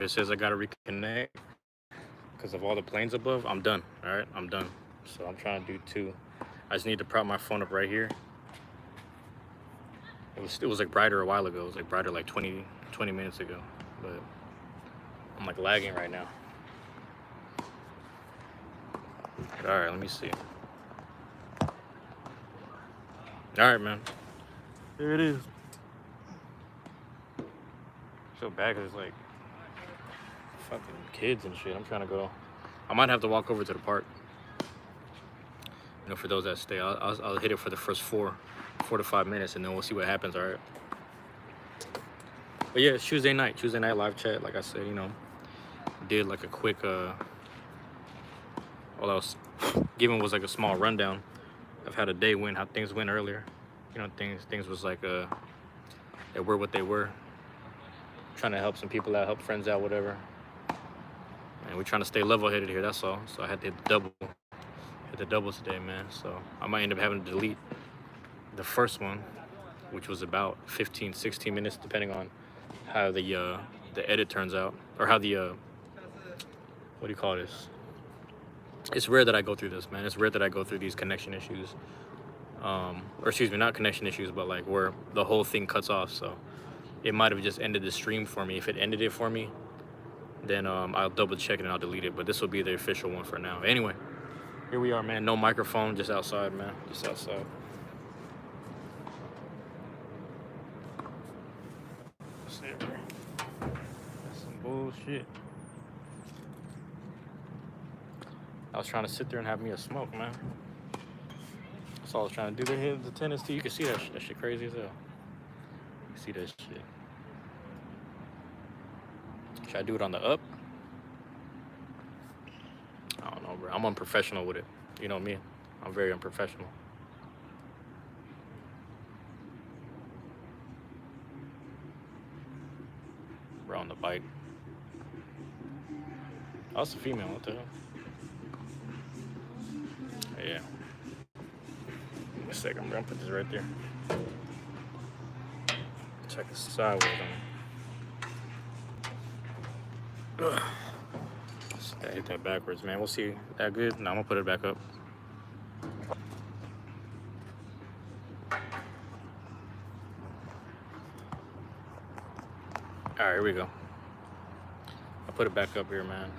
it says I gotta reconnect because of all the planes above. I'm done. All right, I'm done. So I'm trying to do two. I just need to prop my phone up right here. It was like brighter a while ago. It was like brighter like 20 minutes ago, but I'm like lagging right now. All right, let me see. All right, man. There it is. So bad 'cause it's like fucking kids and shit. I'm trying to go. I might have to walk over to the park. For those that stay, I'll hit it for the first 4 to 5 minutes, and then we'll see what happens. All right. But yeah, it's Tuesday night. Tuesday night live chat. Like I said, did like a quick. All I was giving was like a small rundown of how the day went, how things went earlier. Things was like they were what they were. Trying to help some people out, help friends out, whatever. And we're trying to stay level-headed here. That's all. So I had to hit the double today, man. So I might end up having to delete the first one, which was about 15, 16 minutes, depending on how the edit turns out, or how the what do you call this? It's rare that I go through this, man. It's rare that I go through these connection issues, or excuse me, not connection issues, but like where the whole thing cuts off. So it might have just ended the stream for me. If it ended it for me, then I'll double check it and I'll delete it. But this will be the official one for now. Anyway, here we are, man. No microphone, just outside, man. Just outside. That's some bullshit. I was trying to sit there and have me a smoke, man. That's all I was trying to do. They hit the tennis tee. You can see that shit crazy as hell. You see that shit. Should I do it on the up? I don't know, bro. I'm unprofessional with it. You know me. I'm very unprofessional. We're on the bike. Oh, it's a female. What the hell? Yeah. Give me a second, bro. I'm gonna put this right there. Check it sideways on it. I hit that backwards, man. We'll see. That good? No, I'm gonna put it back up. All right, here we go. I'll put it back up here, man.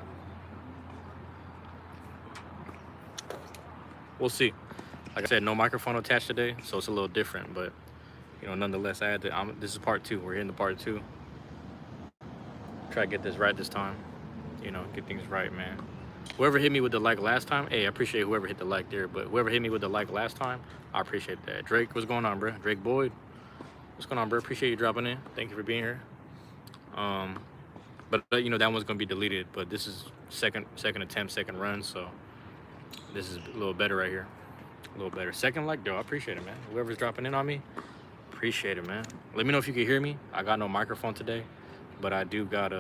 We'll see. Like I said, no microphone attached today, so it's a little different. But nonetheless, I had to. This is part two. We're hitting the part two. Try to get this right this time. Get things right, man. Whoever hit me with the like last time, hey, I appreciate whoever hit the like there. But whoever hit me with the like last time, I appreciate that. Drake, what's going on, bro? Drake Boyd, what's going on, bro? Appreciate you dropping in. Thank you for being here. But that one's gonna be deleted. But this is second attempt, second run, so this is a little better right here. A little better. Second like, though, I appreciate it, man. Whoever's dropping in on me, appreciate it, man. Let me know if you can hear me. I got no microphone today, but I do got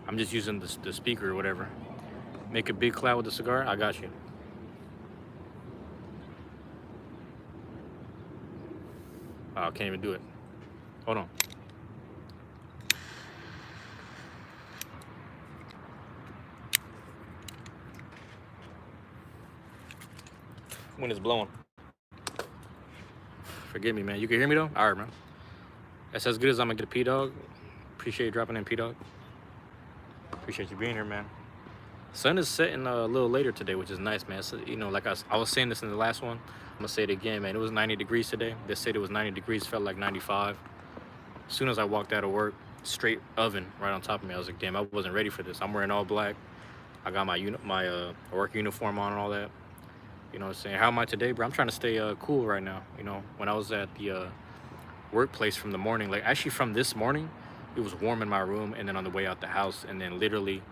I'm just using the speaker or whatever. Make a big cloud with the cigar. I got you. Oh, I can't even do it. Hold on. Wind is blowing. Forgive me, man. You can hear me though? All right, man. That's as good as I'm gonna get a P-Dog. Appreciate you dropping in, P-Dog. Appreciate you being here, man. Sun is setting a little later today, which is nice, man. So, like I was saying this in the last one. I'm gonna say it again, man. It was 90 degrees today. They said it was 90 degrees, felt like 95. As soon as I walked out of work, straight oven right on top of me. I was like, damn, I wasn't ready for this. I'm wearing all black. I got my work uniform on and all that. You know what I'm saying? How am I today, bro? I'm trying to stay cool right now. When I was at the workplace from the morning, like actually from this morning, it was warm in my room, and then on the way out the house, and then literally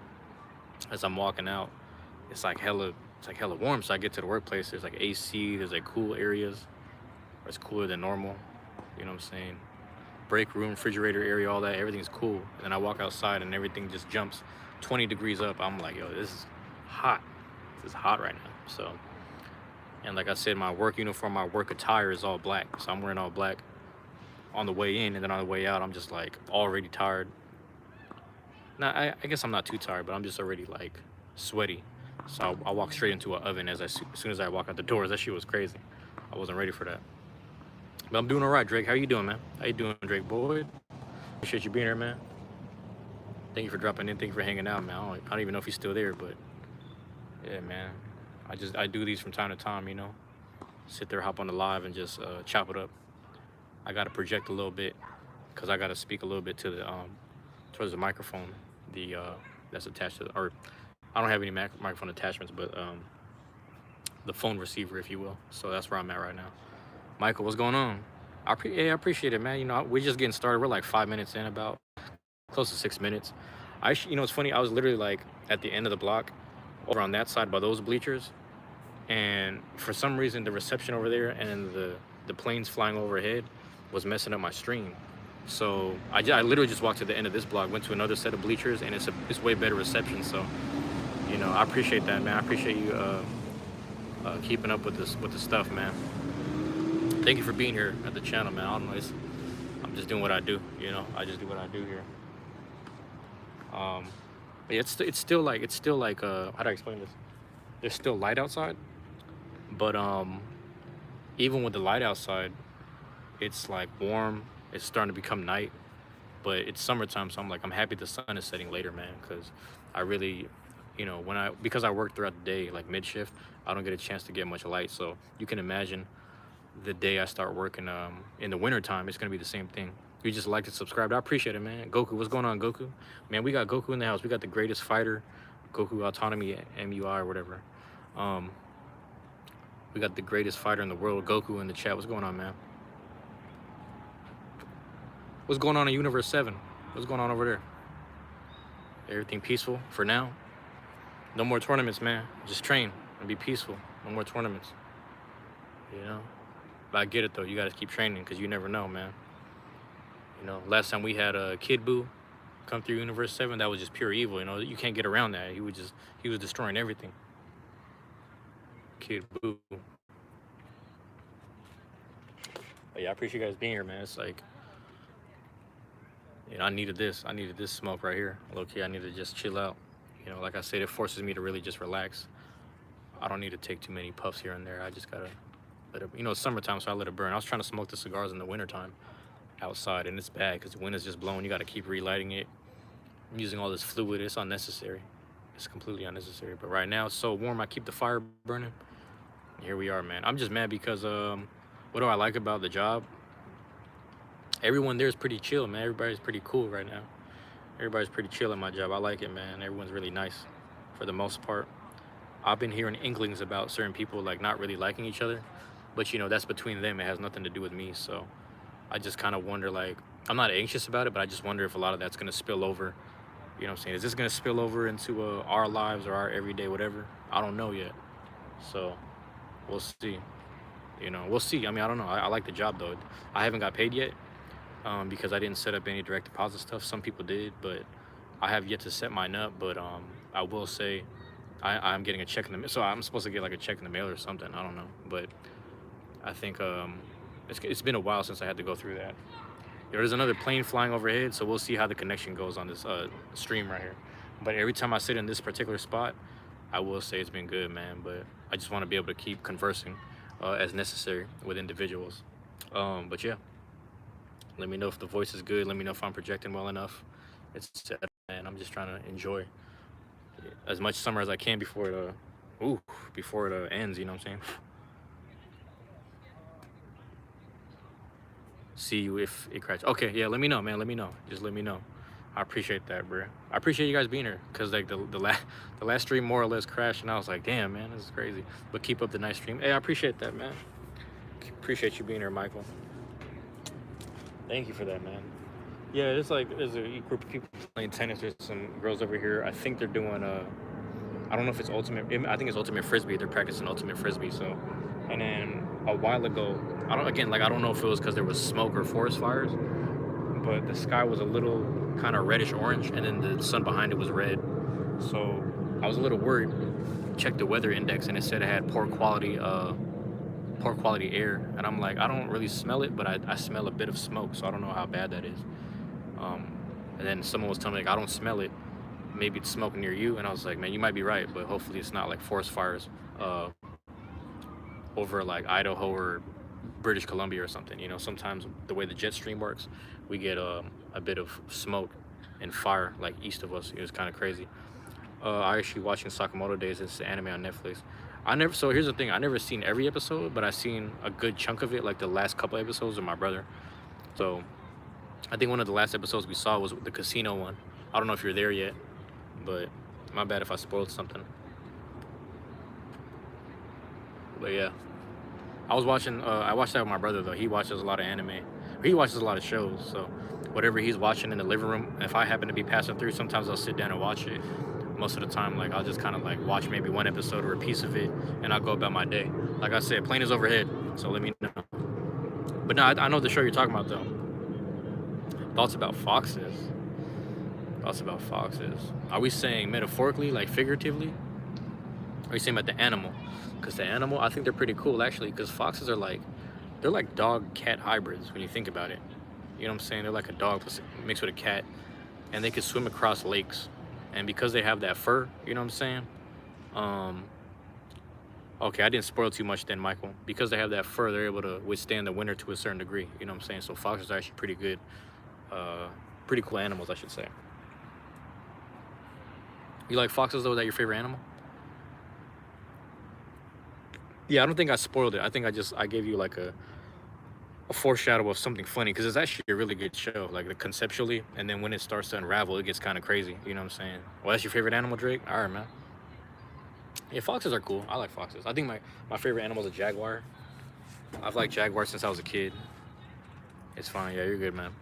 as I'm walking out, it's like hella warm. So I get to the workplace, there's like AC, there's like cool areas, it's cooler than normal. You know what I'm saying? Break room, refrigerator area, all that, everything's cool. And then I walk outside and everything just jumps 20 degrees up. I'm like, yo, this is hot. This is hot right now. So, and like I said, my work uniform, my work attire is all black. So I'm wearing all black on the way in, and then on the way out, I'm just like already tired. Nah, I guess I'm not too tired, but I'm just already like sweaty. So I walk straight into an oven as soon as I walk out the doors. That shit was crazy. I wasn't ready for that. But I'm doing all right, Drake. How you doing, man? How you doing, Drake Boyd? Appreciate you being here, man. Thank you for dropping in. Thank you for hanging out, man. I don't even know if he's still there, but yeah, man. I do these from time to time, you know. Sit there, hop on the live, and just chop it up. I gotta project a little bit because I gotta speak a little bit to the towards the microphone, the that's attached to or I don't have any microphone attachments, but the phone receiver, if you will. So that's where I'm at right now. Michael, what's going on? I appreciate it, man. You know, we're just getting started. We're like 5 minutes in, about close to 6 minutes. You know, it's funny. I was literally like at the end of the block, over on that side by those bleachers, and for some reason the reception over there and the planes flying overhead was messing up my stream. So I literally just walked to the end of this block, went to another set of bleachers, and it's way better reception. So you know, I appreciate that, man. I appreciate you keeping up with the stuff, man. Thank you for being here at the channel, man. I don't know, I'm just doing what I do, you know. I just do what I do here. But yeah, it's still like how do I explain this? There's still light outside, but even with the light outside, it's like warm. It's starting to become night, but it's summertime, so I'm happy the sun is setting later, man, because I really, you know, because I work throughout the day, like mid shift, I don't get a chance to get much light. So you can imagine the day I start working in the winter time, it's gonna be the same thing. You just like to subscribe. I appreciate it, man. Goku, what's going on, Goku? Man, we got Goku in the house. We got the greatest fighter, Goku Autonomy MUI or whatever. We got the greatest fighter in the world, Goku, in the chat. What's going on, man? What's going on in Universe 7? What's going on over there? Everything peaceful for now? No more tournaments, man. Just train and be peaceful. No more tournaments. You know? But I get it, though. You got to keep training because you never know, man. You know, last time we had a Kid Buu come through Universe 7, that was just pure evil. You know, you can't get around that. He was destroying everything. Kid Buu. But yeah, I appreciate you guys being here, man. It's like, you know, I needed this smoke right here. Low-key, I need to just chill out. You know, like I said, it forces me to really just relax. I don't need to take too many puffs here and there. I just gotta let it, you know, it's summertime, so I let it burn. I was trying to smoke the cigars in the wintertime outside, and it's bad because the wind is just blowing. You gotta keep relighting it. I'm using all this fluid. It's unnecessary. It's completely unnecessary. But right now, it's so warm. I keep the fire burning. Here we are, man. I'm just mad because what do I like about the job? Everyone there is pretty chill, man. Everybody's pretty cool right now. Everybody's pretty chill in my job. I like it, man. Everyone's really nice for the most part. I've been hearing inklings about certain people like not really liking each other, but you know, that's between them. It has nothing to do with me. So I just kind of wonder, like, I'm not anxious about it, but I just wonder if a lot of that's going to spill over. You know what I'm saying? Is this going to spill over into our lives or our everyday whatever? I don't know yet. So we'll see. You know, we'll see. I mean, I don't know. I like the job, though. I haven't got paid yet because I didn't set up any direct deposit stuff. Some people did, but I have yet to set mine up. But I will say I'm getting a check in the mail. So I'm supposed to get like a check in the mail or something. I don't know. But I think it's been a while since I had to go through that. There's another plane flying overhead, so we'll see how the connection goes on this stream right here. But every time I sit in this particular spot, I will say it's been good, man. But I just want to be able to keep conversing as necessary with individuals. But yeah, let me know if the voice is good. Let me know if I'm projecting well enough. It's set, man. I'm just trying to enjoy as much summer as I can before it ends. You know what I'm saying? See you if it crashes. Okay, yeah, let me know, man. Let me know. Just let me know. I appreciate that, bro. I appreciate you guys being here because like the last stream more or less crashed, and I was like, damn, man, this is crazy. But keep up the nice stream. Hey, I appreciate that, man. Appreciate you being here, Michael. Thank you for that, man. Yeah, there's a group of people playing tennis. There's some girls over here. I think they're doing I don't know if it's ultimate. I think it's ultimate frisbee. They're practicing ultimate frisbee. So, and then a while ago, I don't know if it was because there was smoke or forest fires, but the sky was a little kind of reddish orange, and then the sun behind it was red. So I was a little worried. Checked the weather index, and it said it had poor quality air, and I'm like, I don't really smell it, but I smell a bit of smoke, so I don't know how bad that is. And then someone was telling me, like, I don't smell it, maybe it's smoke near you. And I was like, man, you might be right, but hopefully it's not like forest fires uh, over like Idaho or British Columbia or something. You know, sometimes the way the jet stream works, we get a bit of smoke and fire like east of us. It was kind of crazy. I actually watching Sakamoto Days. It's the anime on Netflix. I never. So here's the thing. I never seen every episode, but I seen a good chunk of it, like the last couple episodes with my brother. So I think one of the last episodes we saw was the casino one. I don't know if you're there yet, but my bad if I spoiled something. But yeah, I was watching. I watched that with my brother though. He watches a lot of anime. He watches a lot of shows. So whatever he's watching in the living room, if I happen to be passing through, sometimes I'll sit down and watch it. Most of the time, like I'll just kind of like watch maybe one episode or a piece of it, and I'll go about my day. Like I said, plane is overhead, so let me know. But no, I know the show you're talking about though. Thoughts about foxes. Thoughts about foxes. Are we saying metaphorically, like figuratively? Or are you saying about the animal? Because the animal, I think they're pretty cool actually. Because foxes are like, they're like dog cat hybrids when you think about it. You know what I'm saying? They're like a dog mixed with a cat, and they can swim across lakes. And because they have that fur, you know what I'm saying? Um, okay, I didn't spoil too much then, Michael. Because they have that fur, they're able to withstand the winter to a certain degree. You know what I'm saying? So foxes are actually pretty good, uh, pretty cool animals, I should say. You like foxes though? Is that your favorite animal? Yeah, I don't think I spoiled it. I think I gave you like a foreshadow of something funny because it's actually a really good show, like conceptually, and then when it starts to unravel, it gets kind of crazy. You know what I'm saying? Well, that's your favorite animal, Drake? All right, man. Yeah, foxes are cool. I like foxes. I think my favorite animal is a jaguar. I've liked jaguars since I was a kid. It's fine. Yeah, you're good, man.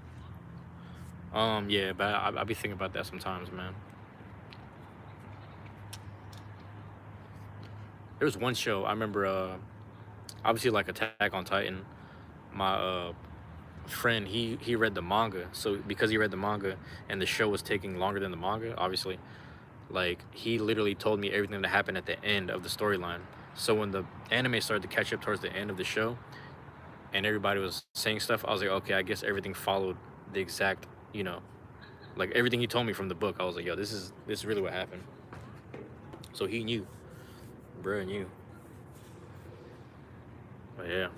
Yeah, but I be thinking about that sometimes, man. There was one show I remember. Obviously, like Attack on Titan. My friend, he read the manga, so because he read the manga and the show was taking longer than the manga, obviously, like he literally told me everything that happened at the end of the storyline. So when the anime started to catch up towards the end of the show and everybody was saying stuff, I was like, okay, I guess everything followed the exact, you know, like everything he told me from the book. I was like, yo, this is really what happened. So he knew, bro, knew. But yeah,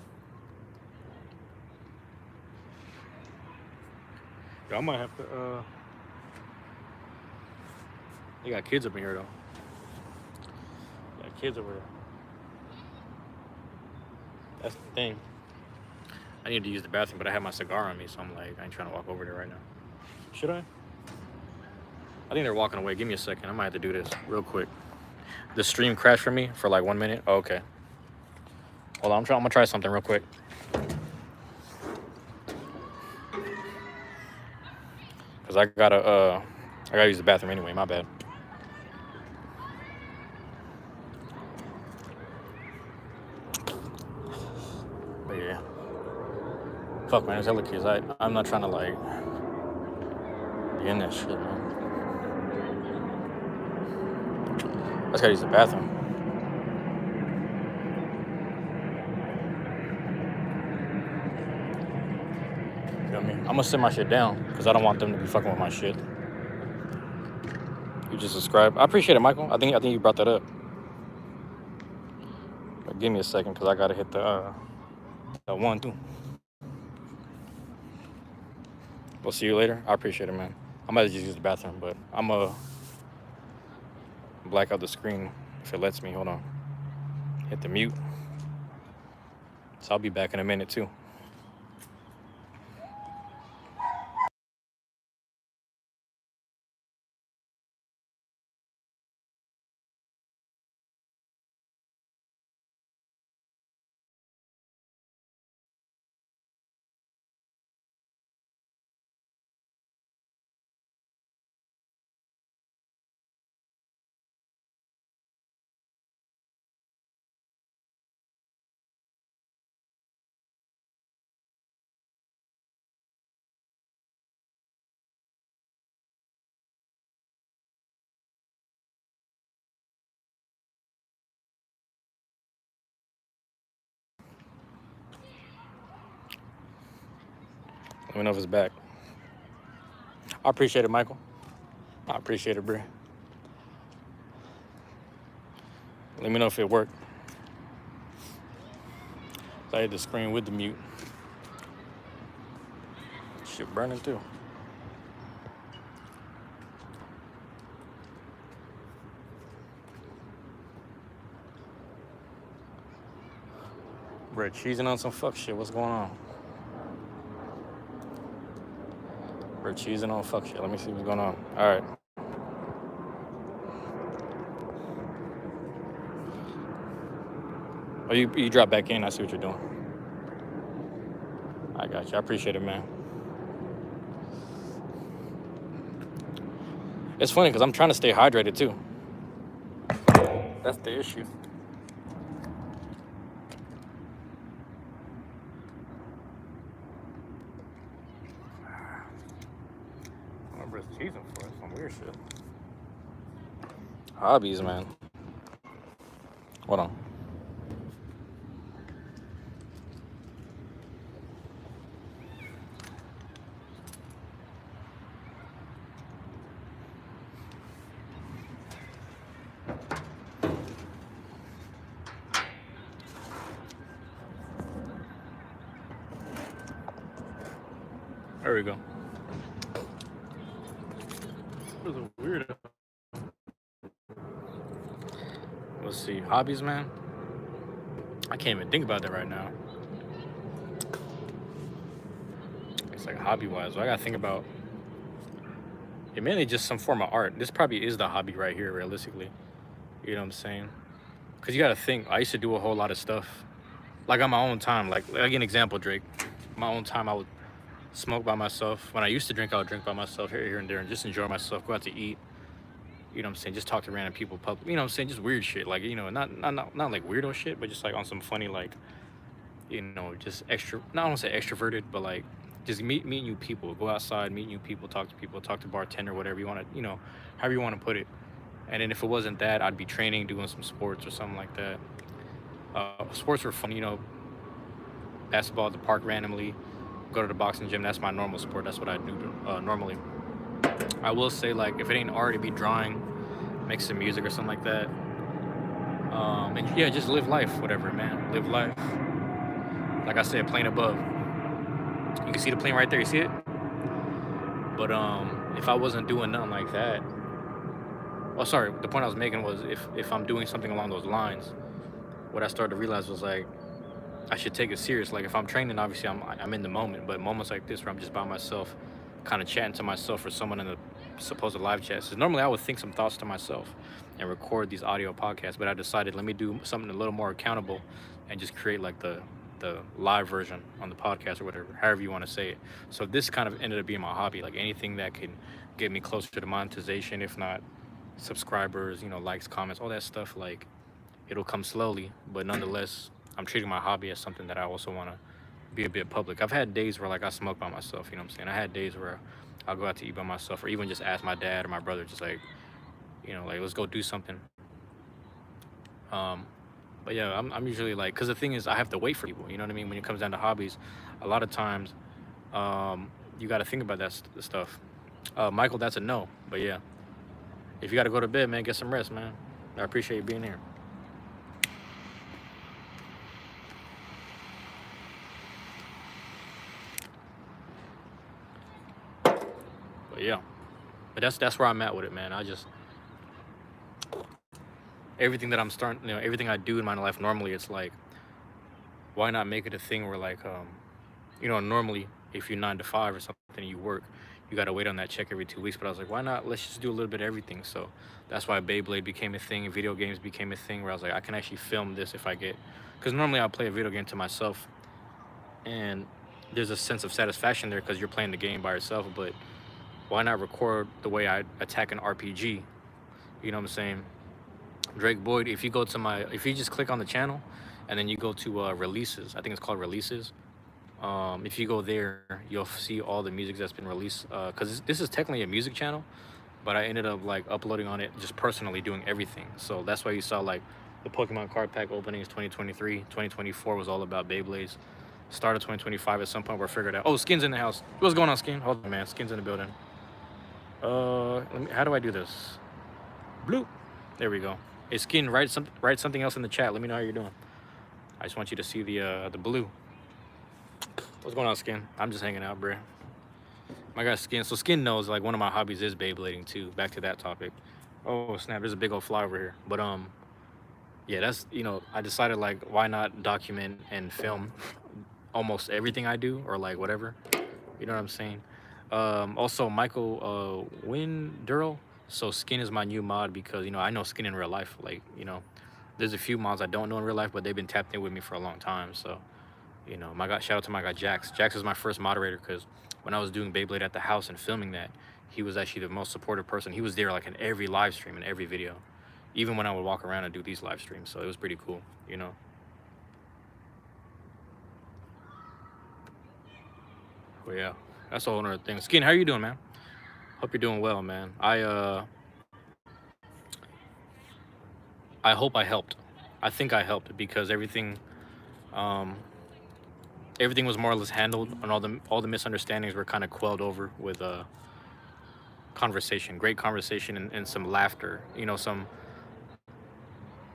yo, I might have to. They got kids up in here though. Got kids over there. That's the thing. I need to use the bathroom, but I have my cigar on me, so I'm like, I ain't trying to walk over there right now. Should I? I think they're walking away. Give me a second. I might have to do this real quick. The stream crashed for me for like 1 minute. Oh, okay. Hold on. I'm gonna try something real quick. Cause I gotta use the bathroom anyway. My bad. But yeah. Fuck, man. There's hella kids. I'm not trying to like be in that shit, man. I just gotta use the bathroom. You know what I mean? I'm gonna sit my shit down because I don't want them to be fucking with my shit. You just subscribe. I appreciate it, Michael. I think you brought that up. But give me a second because I gotta hit the one too. We'll see you later. I appreciate it, man. I might just use the bathroom, but I'm gonna black out the screen if it lets me. Hold on. Hit the mute. So I'll be back in a minute too. Let me know if it's back. I appreciate it, Michael. I appreciate it, bro. Let me know if it worked. I hit the screen with the mute. Shit burning too. We're cheesing on some fuck shit. What's going on? We're cheesing on fuck shit. Let me see what's going on. All right. Oh, you drop back in. I see what you're doing. I got you. I appreciate it, man. It's funny because I'm trying to stay hydrated too. That's the issue. I remember it's cheesing for us. Some weird shit. Hobbies, man. Hold on. There we go. This is a weird. Let's see. Hobbies, man. I can't even think about that right now. It's like hobby-wise. I gotta think about it. Mainly just some form of art. This probably is the hobby right here, realistically. You know what I'm saying? Because you gotta think. I used to do a whole lot of stuff, like on my own time. Like an example, Drake. My own time, I would smoke by myself. When I used to drink, I would drink by myself here and there and just enjoy myself. Go out to eat. You know what I'm saying? Just talk to random people. You know what I'm saying? Just weird shit. Like, you know, not like weirdo shit, but just like on some funny, like, you know, just extra. Not I don't say extroverted, but like just meet new people. Go outside, meet new people, talk to bartender, whatever you want to, you know, however you want to put it. And then if it wasn't that, I'd be training, doing some sports or something like that. Sports were fun, you know, basketball at the park randomly, go to the boxing gym. That's my normal sport. That's what I do normally. I will say, like, if it ain't art, it'd be drawing, make some music or something like that. And yeah, just live life, whatever, man. Live life. Like I said, plane above. You can see the plane right there. You see it? But if I wasn't doing nothing like that, oh, sorry. The point I was making was if I'm doing something along those lines, what I started to realize was like I should take it serious. Like if I'm training, obviously I'm in the moment. But moments like this where I'm just by myself, kind of chatting to myself or someone in the supposed live chat. So normally I would think some thoughts to myself and record these audio podcasts, but I decided let me do something a little more accountable and just create like the live version on the podcast or whatever, however you want to say it. So this kind of ended up being my hobby, like anything that can get me closer to monetization, if not subscribers, you know, likes, comments, all that stuff. Like it'll come slowly, but nonetheless, I'm treating my hobby as something that I also want to be a bit public. I've had days where like I smoke by myself, you know what I'm saying? I had days where I'll go out to eat by myself or even just ask my dad or my brother, just like, you know, like let's go do something. But yeah, I'm usually like, because the thing is I have to wait for people, you know what I mean? When it comes down to hobbies, a lot of times you got to think about that stuff. Michael, that's a no. But yeah, if you got to go to bed, man, get some rest, man. I appreciate you being here. But yeah, but that's where I'm at with it, man. I just everything that I'm starting, you know, everything I do in my life normally, it's like, why not make it a thing where like, you know, normally if you're 9 to 5 or something, and you work, you gotta wait on that check every 2 weeks. But I was like, why not? Let's just do a little bit of everything. So that's why Beyblade became a thing. Video games became a thing where I was like, I can actually film this if I get, because normally I'll play a video game to myself, and there's a sense of satisfaction there because you're playing the game by yourself. But why not record the way I attack an RPG? You know what I'm saying? Drake Boyd, if you go to if you just click on the channel and then you go to releases, I think it's called releases. If you go there, you'll see all the music that's been released. Because this is technically a music channel, but I ended up like uploading on it just personally doing everything. So that's why you saw like the Pokemon card pack openings 2023, 2024 was all about Beyblades. Started 2025 at some point where I figured out, oh, Skin's in the house. What's going on, Skin? Hold on, man. Skin's in the building. How do I do this? Bloop. There we go. Hey, Skin, write something else in the chat. Let me know how you're doing. I just want you to see the blue. What's going on, Skin? I'm just hanging out, bro. My guy Skin. So Skin knows like one of my hobbies is Beyblading too. Back to that topic. Oh snap! There's a big old fly over here. But yeah, that's I decided like why not document and film almost everything I do or like whatever. You know what I'm saying? Also Michael Windurl. So Skin is my new mod because I know Skin in real life. Like there's a few mods I don't know in real life, but they've been tapped in with me for a long time. So my guy, shout out to my guy Jax. Jax is my first moderator because when I was doing Beyblade at the house and filming that, he was actually the most supportive person. He was there like in every live stream and every video, even when I would walk around and do these live streams. So it was pretty cool. But yeah, that's a whole other thing. Skin, how you doing, man? Hope you're doing well, man. I hope I helped. I think I helped because um everything was more or less handled, and all the misunderstandings were kind of quelled over with conversation, great conversation, and some laughter. Some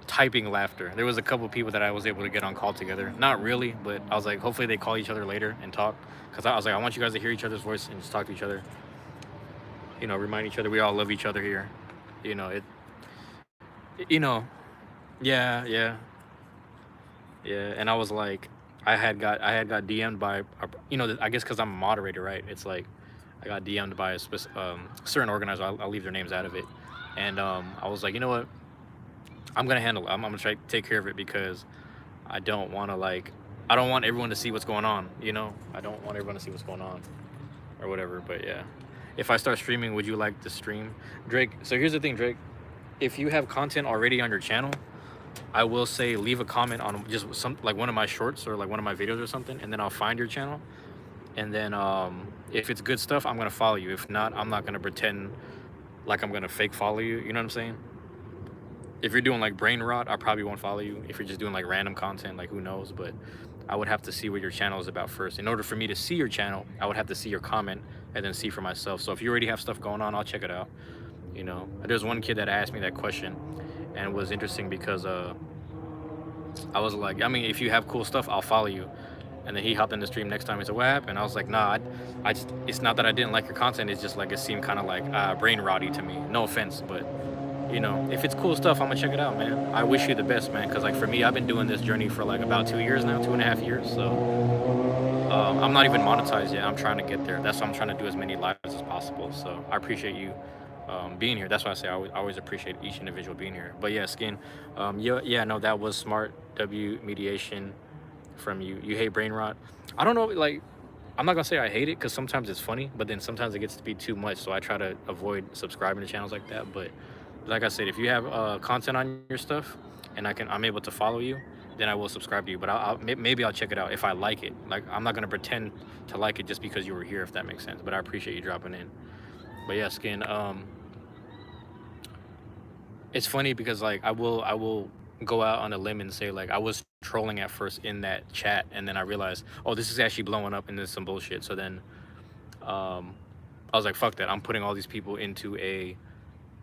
typing laughter. There was a couple of people that I was able to get on call together. Not really, but I was like, hopefully they call each other later and talk, because I was like, I want you guys to hear each other's voice and just talk to each other. Remind each other we all love each other here. You know it. You know, yeah, yeah, yeah. And I was like, I had got DM'd by I guess because I'm a moderator, right? It's like I got DM'd by a certain organizer. I'll leave their names out of it. And I was like, you know what? I'm gonna handle it. I'm gonna try to take care of it because I don't want to I don't want everyone to see what's going on. I don't want everyone to see what's going on or whatever. But yeah, if I start streaming, would you like to stream, Drake? So here's the thing, Drake. If you have content already on your channel, I will say leave a comment on just some like one of my shorts or like one of my videos or something, and then I'll find your channel. And then if it's good stuff, I'm gonna follow you. If not, I'm not gonna pretend like I'm gonna fake follow you. You know what I'm saying? If you're doing like brain rot, I probably won't follow you. If you're just doing like random content, like who knows? But I would have to see what your channel is about first. In order for me to see your channel, I would have to see your comment and then see for myself. So if you already have stuff going on, I'll check it out. There's one kid that asked me that question, and it was interesting because I was like, I mean, if you have cool stuff, I'll follow you. And then he hopped in the stream next time. He said, "What happened?" I was like, "Nah, I just, it's not that I didn't like your content. It's just like it seemed kind of like brain rotty to me. No offense, but if it's cool stuff, I'm gonna check it out, man. I wish you the best, man. Cause like for me, I've been doing this journey for like about 2 years now, 2.5 years. So I'm not even monetized yet. I'm trying to get there. That's why I'm trying to do as many lives as possible. So I appreciate you being here. That's why I say I always appreciate each individual being here. But yeah, Skin, yeah, no, that was smart mediation from you. You hate brain rot. I don't know, like I'm not gonna say I hate it because sometimes it's funny, but then sometimes it gets to be too much. So I try to avoid subscribing to channels like that. But like I said, if you have content on your stuff and I'm able to follow you, then I will subscribe to you. But maybe I'll check it out if I like it. Like I'm not gonna pretend to like it just because you were here, if that makes sense. But I appreciate you dropping in. But yeah, Skin, it's funny because like I will go out on a limb and say like I was trolling at first in that chat, and then I realized, oh, this is actually blowing up and this is some bullshit. So then I was like, fuck that. I'm putting all these people into a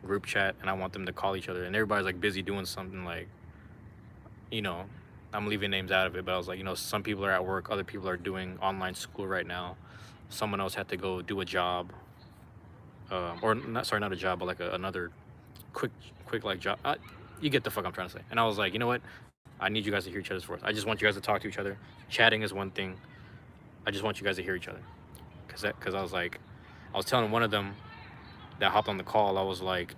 group chat and I want them to call each other, and everybody's like busy doing something, like you know I'm leaving names out of it, but I was like, some people are at work, other people are doing online school right now, someone else had to go do a job, or not, sorry, not a job, but like another quick like job. You get the fuck I'm trying to say. And I was like, you know what, I need you guys to hear each other's voice. I just want you guys to talk to each other. Chatting is one thing. I just want you guys to hear each other, because I was like, I was telling one of them that hopped on the call, I was like,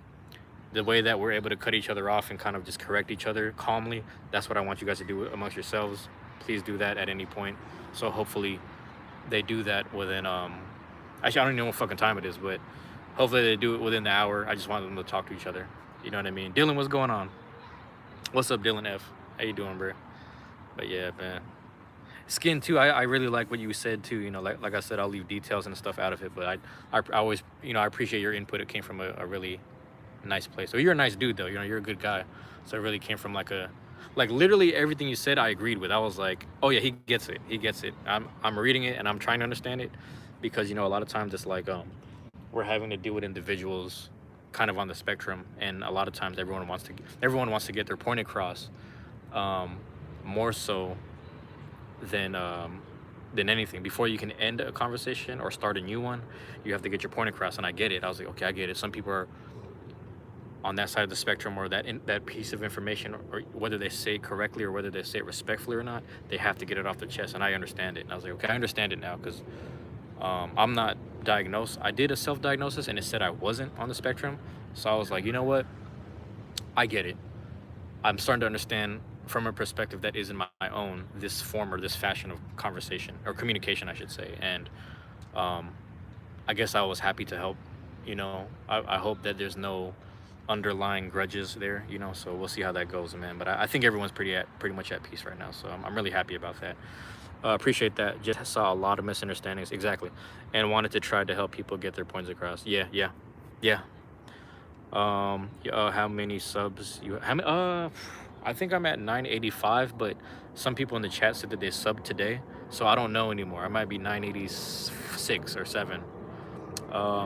the way that we're able to cut each other off and kind of just correct each other calmly, that's what I want you guys to do amongst yourselves. Please do that at any point. So hopefully they do that within actually I don't even know what fucking time it is, but hopefully they do it within the hour. I just want them to talk to each other. You know what I mean? Dylan, what's going on? What's up, Dylan F? How you doing, bro? But yeah, man. Skin too, I really like what you said too. Like I said, I'll leave details and stuff out of it, but I always, I appreciate your input. It came from a really nice place. So you're a nice dude though, you're a good guy. So it really came from like literally everything you said I agreed with. I was like, oh yeah, he gets it. I'm reading it and I'm trying to understand it, because a lot of times it's like we're having to deal with individuals kind of on the spectrum, and a lot of times everyone wants to get their point across, um, more so than than anything. Before you can end a conversation or start a new one, you have to get your point across. And I get it. I was like, okay, I get it. Some people are on that side of the spectrum, or that piece of information, or whether they say it correctly or whether they say it respectfully or not, they have to get it off their chest. And I understand it. And I was like, okay, I understand it now, because I'm not diagnosed. I did a self-diagnosis and it said I wasn't on the spectrum. So I was like, you know what? I get it. I'm starting to understand from a perspective that isn't my own, this form or this fashion of conversation or communication, I should say. And um, I guess I was happy to help. I hope that there's no underlying grudges there. So we'll see how that goes, man. But I think everyone's pretty much at peace right now. So I'm really happy about that. Appreciate that. Just saw a lot of misunderstandings, exactly, and wanted to try to help people get their points across. Yeah, yeah, yeah. How many subs you? How many? I think I'm at 985, but some people in the chat said that they subbed today, so I don't know anymore. I might be 986 or 7.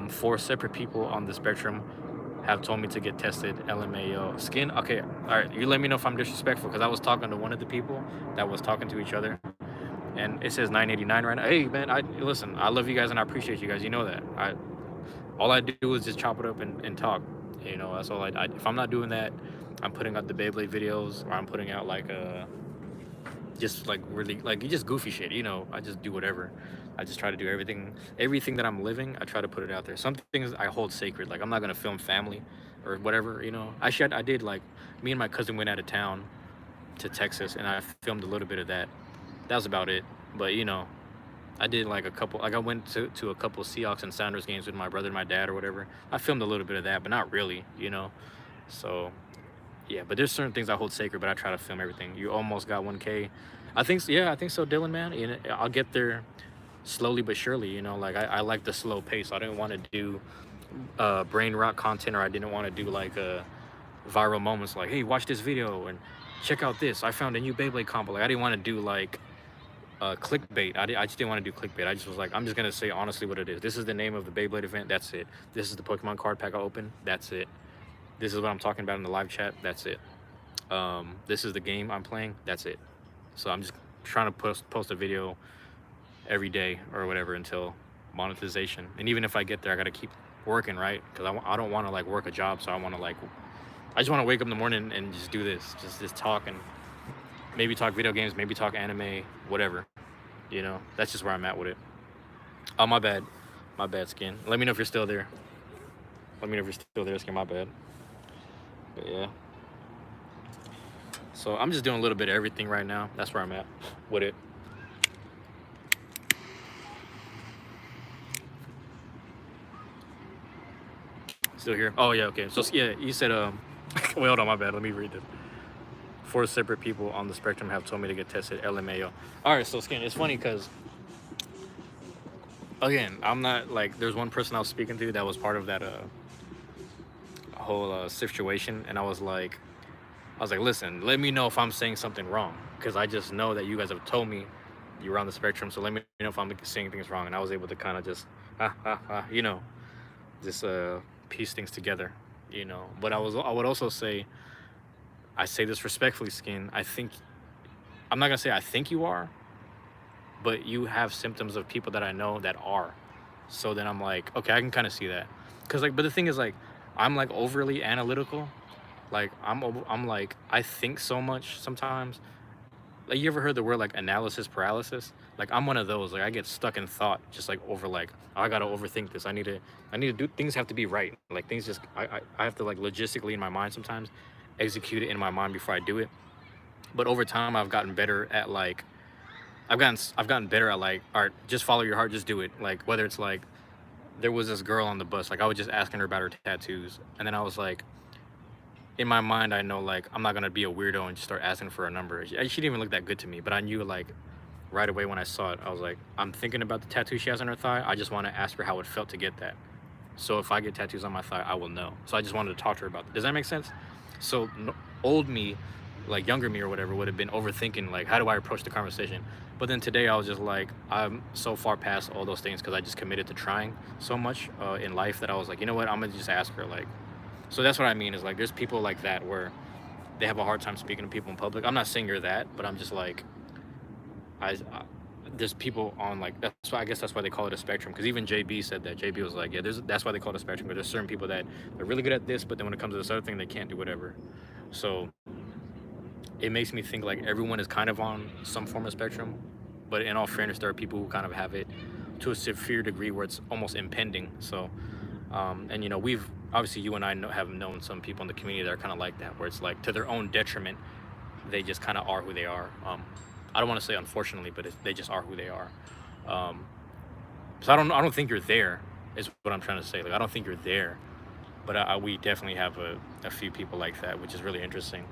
4 separate people on the spectrum have told me to get tested. LMAO skin. Okay, all right. You let me know if I'm disrespectful, because I was talking to one of the people that was talking to each other, and it says 989 right now. Hey, man, listen. I love you guys and I appreciate you guys. You know that. All I do is just chop it up and talk. That's all if I'm not doing that, I'm putting out the Beyblade videos, or I'm putting out like just like really like just goofy shit. I just do whatever. I just try to do everything that I'm living. I try to put it out there. Some things I hold sacred. Like, I'm not gonna film family or whatever. I did, like, me and my cousin went out of town to Texas, and I filmed a little bit of that. That was about it. But I did like a couple, like I went to a couple of Seahawks and Sounders games with my brother and my dad or whatever. I filmed a little bit of that, but not really. So yeah, but there's certain things I hold sacred, but I try to film everything. You almost got 1K. Yeah, I think so, Dylan, man. I'll get there slowly but surely. Like, I like the slow pace. I didn't want to do brain rot content, or I didn't want to do like viral moments like, hey, watch this video and check out this. I found a new Beyblade combo. Like, I didn't want to do like clickbait. I just didn't want to do clickbait. I just was like, I'm just gonna say honestly what it is. This is the name of the Beyblade event. That's it. This is the Pokemon card pack I opened. That's it. This is what I'm talking about in the live chat. That's it. This is the game I'm playing. That's it. So I'm just trying to post a video every day or whatever until monetization. And even if I get there, I gotta keep working, right? Because I don't want to like work a job. So I just want to wake up in the morning and just do this. Just talk, and maybe talk video games, maybe talk anime, whatever. That's just where I'm at with it. Oh, my bad, Skin. Let me know if you're still there. Skin. My bad. But yeah. So I'm just doing a little bit of everything right now. That's where I'm at with it. Still here? Oh yeah, okay. So yeah, you said wait, hold on, my bad. Let me read this. 4 separate people on the spectrum have told me to get tested. LMAO. All right, so Skin, it's funny because, again, I'm not like, there's one person I was speaking to that was part of that whole situation, and I was like, listen, let me know if I'm saying something wrong, because I just know that you guys have told me you're on the spectrum, so let me know if I'm saying things wrong. And I was able to kind of just just piece things together. But I would also say, I say this respectfully, Skin, I'm not gonna say I think you are, but you have symptoms of people that I know that are. So then I'm like, okay, I can kind of see that. But the thing is, like, I'm like overly analytical. Like, I'm like, I think so much sometimes. Like, you ever heard the word like analysis paralysis? Like, I'm one of those. Like, I get stuck in thought, just like over like, oh, I gotta overthink this. I need to do, things have to be right. Like, things just, I have to, like, logistically in my mind sometimes execute it in my mind before I do it. But over time, I've gotten better at like, I've gotten better at like, all right, just follow your heart, just do it. Like, whether it's like, there was this girl on the bus, like, I was just asking her about her tattoos, and then I was like, in my mind, I know, like, I'm not gonna be a weirdo and just start asking for a number. She didn't even look that good to me, but I knew, like, right away when I saw it, I was like, I'm thinking about the tattoo she has on her thigh. I just want to ask her how it felt to get that. So if I get tattoos on my thigh, I will know. So I just wanted to talk to her about that. Does that make sense? So old me, like younger me or whatever, would have been overthinking, like, how do I approach the conversation? But then today I was just like, I'm so far past all those things because I just committed to trying so much in life that I was like, you know what, I'm gonna just ask her, like, So that's what I mean is like there's people like that where they have a hard time speaking to people in public. I'm not saying you're that, but I'm just like I there's people on like that's why I guess that's why they call it a spectrum. Because even JB said that. JB was like, yeah, that's why they call it a spectrum. Because there's certain people that they're really good at this, but then when it comes to this other thing, they can't do whatever. So it makes me think like everyone is kind of on some form of spectrum, but in all fairness, there are people who kind of have it to a severe degree where it's almost impending. So, and you know, we've obviously you and I have known some people in the community that are kind of like that, where it's like to their own detriment, they just kind of are who they are. I don't want to say unfortunately, but they just are who they are. Um, so I don't think you're there. Is what I'm trying to say. Like I don't think you're there, but we definitely have a few people like that, which is really interesting.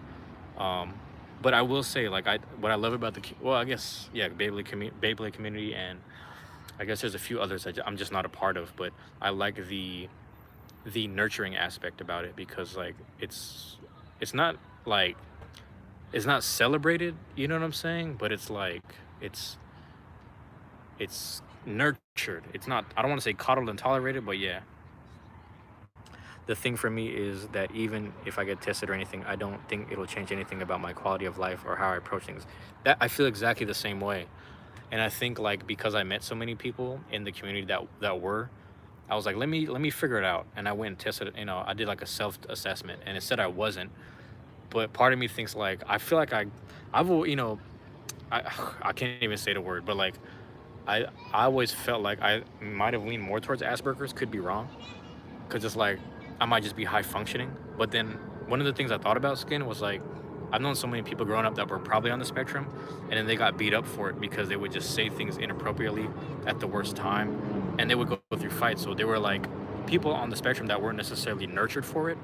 Um, but I will say, like what I love about well, I guess yeah, Beyblade community, and I guess there's a few others that I'm just not a part of. But I like the nurturing aspect about it because like it's not like it's not celebrated. You know what I'm saying? But it's like it's it's nurtured. It's not. I don't want to say coddled and tolerated, but yeah, the thing for me is that even if I get tested or anything, I don't think it'll change anything about my quality of life or how I approach things. That I feel exactly the same way. And I think like because I met so many people in the community that were, I was like, let me figure it out. And I went and tested it, you know, I did like a self-assessment and it said I wasn't. But part of me thinks like I feel like I've you know, I I can't even say the word, but like I always felt like I might have leaned more towards Asperger's, could be wrong because it's like I might just be high functioning. But then one of the things I thought about skin was like I've known so many people growing up that were probably on the spectrum, and then they got beat up for it because they would just say things inappropriately at the worst time, and they would go through fights. So they were like people on the spectrum that weren't necessarily nurtured for it,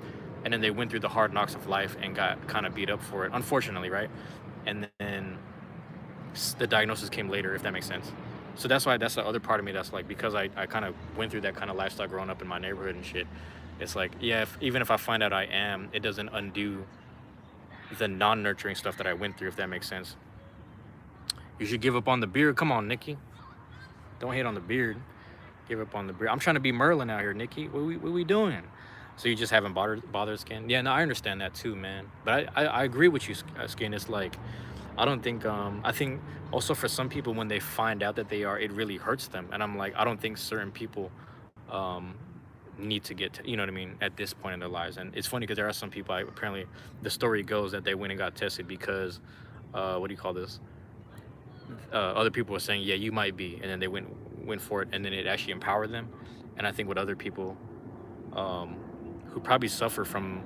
and then they went through the hard knocks of life and got kind of beat up for it, unfortunately, right? And then the diagnosis came later, if that makes sense. So that's why that's the other part of me that's like because I kind of went through that kind of lifestyle growing up in my neighborhood and shit. It's like yeah, even if I find out I am, it doesn't undo the non-nurturing stuff that I went through, if that makes sense. You should give up on the beard. Come on, Nikki. Don't hate on the beard. Give up on the beard. I'm trying to be Merlin out here, Nikki. What we doing? So you just haven't bothered Skin? Yeah, no, I understand that too, man. But I agree with you, Skin. It's like I don't think I think also for some people when they find out that they are, it really hurts them. And I'm like, I don't think certain people um need to get to, you know what I mean, at this point in their lives. And it's funny because there are some people apparently the story goes that they went and got tested because what do you call this? Other people were saying, yeah, you might be, and then they went for it, and then it actually empowered them. And I think with other people um, who probably suffer from,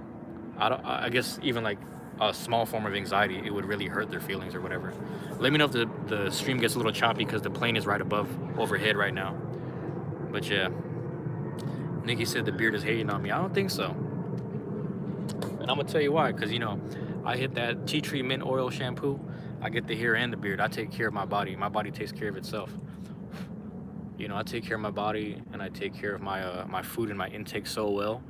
I guess even like a small form of anxiety, it would really hurt their feelings or whatever. Let me know if the stream gets a little choppy because the plane is right above overhead right now. But yeah, Nikki said the beard is hating on me. I don't think so. And I'm gonna tell you why, because you know, I hit that tea tree mint oil shampoo. I get the hair and the beard. I take care of my body. My body takes care of itself. You know, I take care of my body and I take care of my food and my intake so well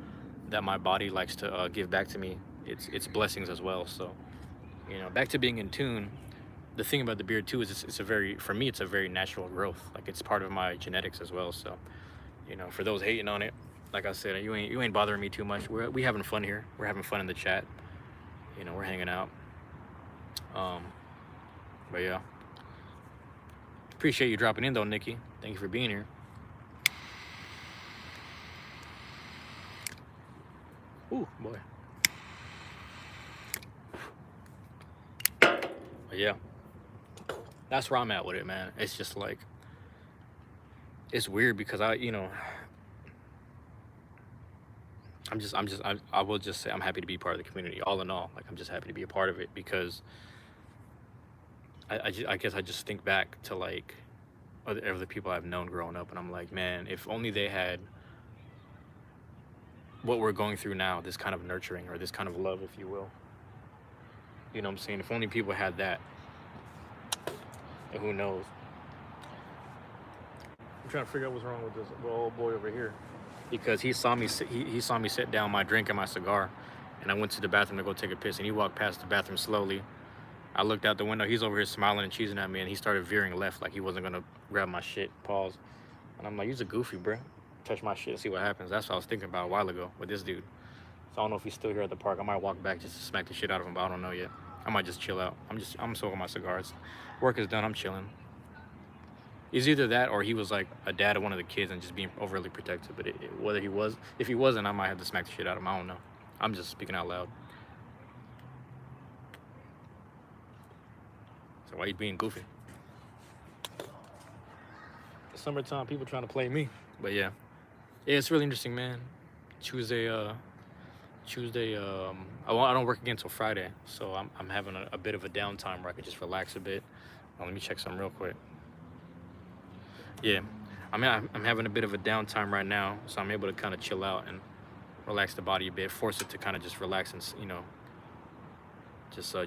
that my body likes to give back to me its blessings as well. So, you know, back to being in tune. The thing about the beard too is it's a very, for me, it's a very natural growth. Like it's part of my genetics as well. So, you know, for those hating on it, like I said, you ain't bothering me too much. We having fun here. We're having fun in the chat. You know, we're hanging out. Um, but yeah, appreciate you dropping in though, Nikki. Thank you for being here. Ooh, boy. But yeah, that's where I'm at with it, man. It's just like it's weird because you know, I will just say I'm happy to be part of the community. All in all, like I'm just happy to be a part of it because I guess I just think back to like other people I've known growing up, and I'm like, man, if only they had what we're going through now, this kind of nurturing or this kind of love, if you will. You know what I'm saying? If only people had that, and who knows? I'm trying to figure out what's wrong with this old boy over here because he saw me he saw me set down my drink and my cigar, and I went to the bathroom to go take a piss, and he walked past the bathroom slowly. I looked out the window. He's over here smiling and cheesing at me, and he started veering left like he wasn't gonna grab my shit. Pause. And I'm like, "You're a goofy, bro. Touch my shit and see what happens." That's what I was thinking about a while ago with this dude. So I don't know if he's still here at the park. I might walk back just to smack the shit out of him, but I don't know yet. I might just chill out. I'm smoking my cigars. Work is done. I'm chilling. It's either that or he was like a dad of one of the kids and just being overly protective. But whether he was, if he wasn't, I might have to smack the shit out of him. I don't know. I'm just speaking out loud. So why you being goofy? It's summertime, people trying to play me. But yeah, it's really interesting, man. Tuesday, I don't work again until Friday, so I'm having a bit of a downtime where I could just relax a bit. Let me check something real quick. Yeah, I'm having a bit of a downtime right now, so I'm able to kind of chill out and relax the body a bit, force it to kind of just relax and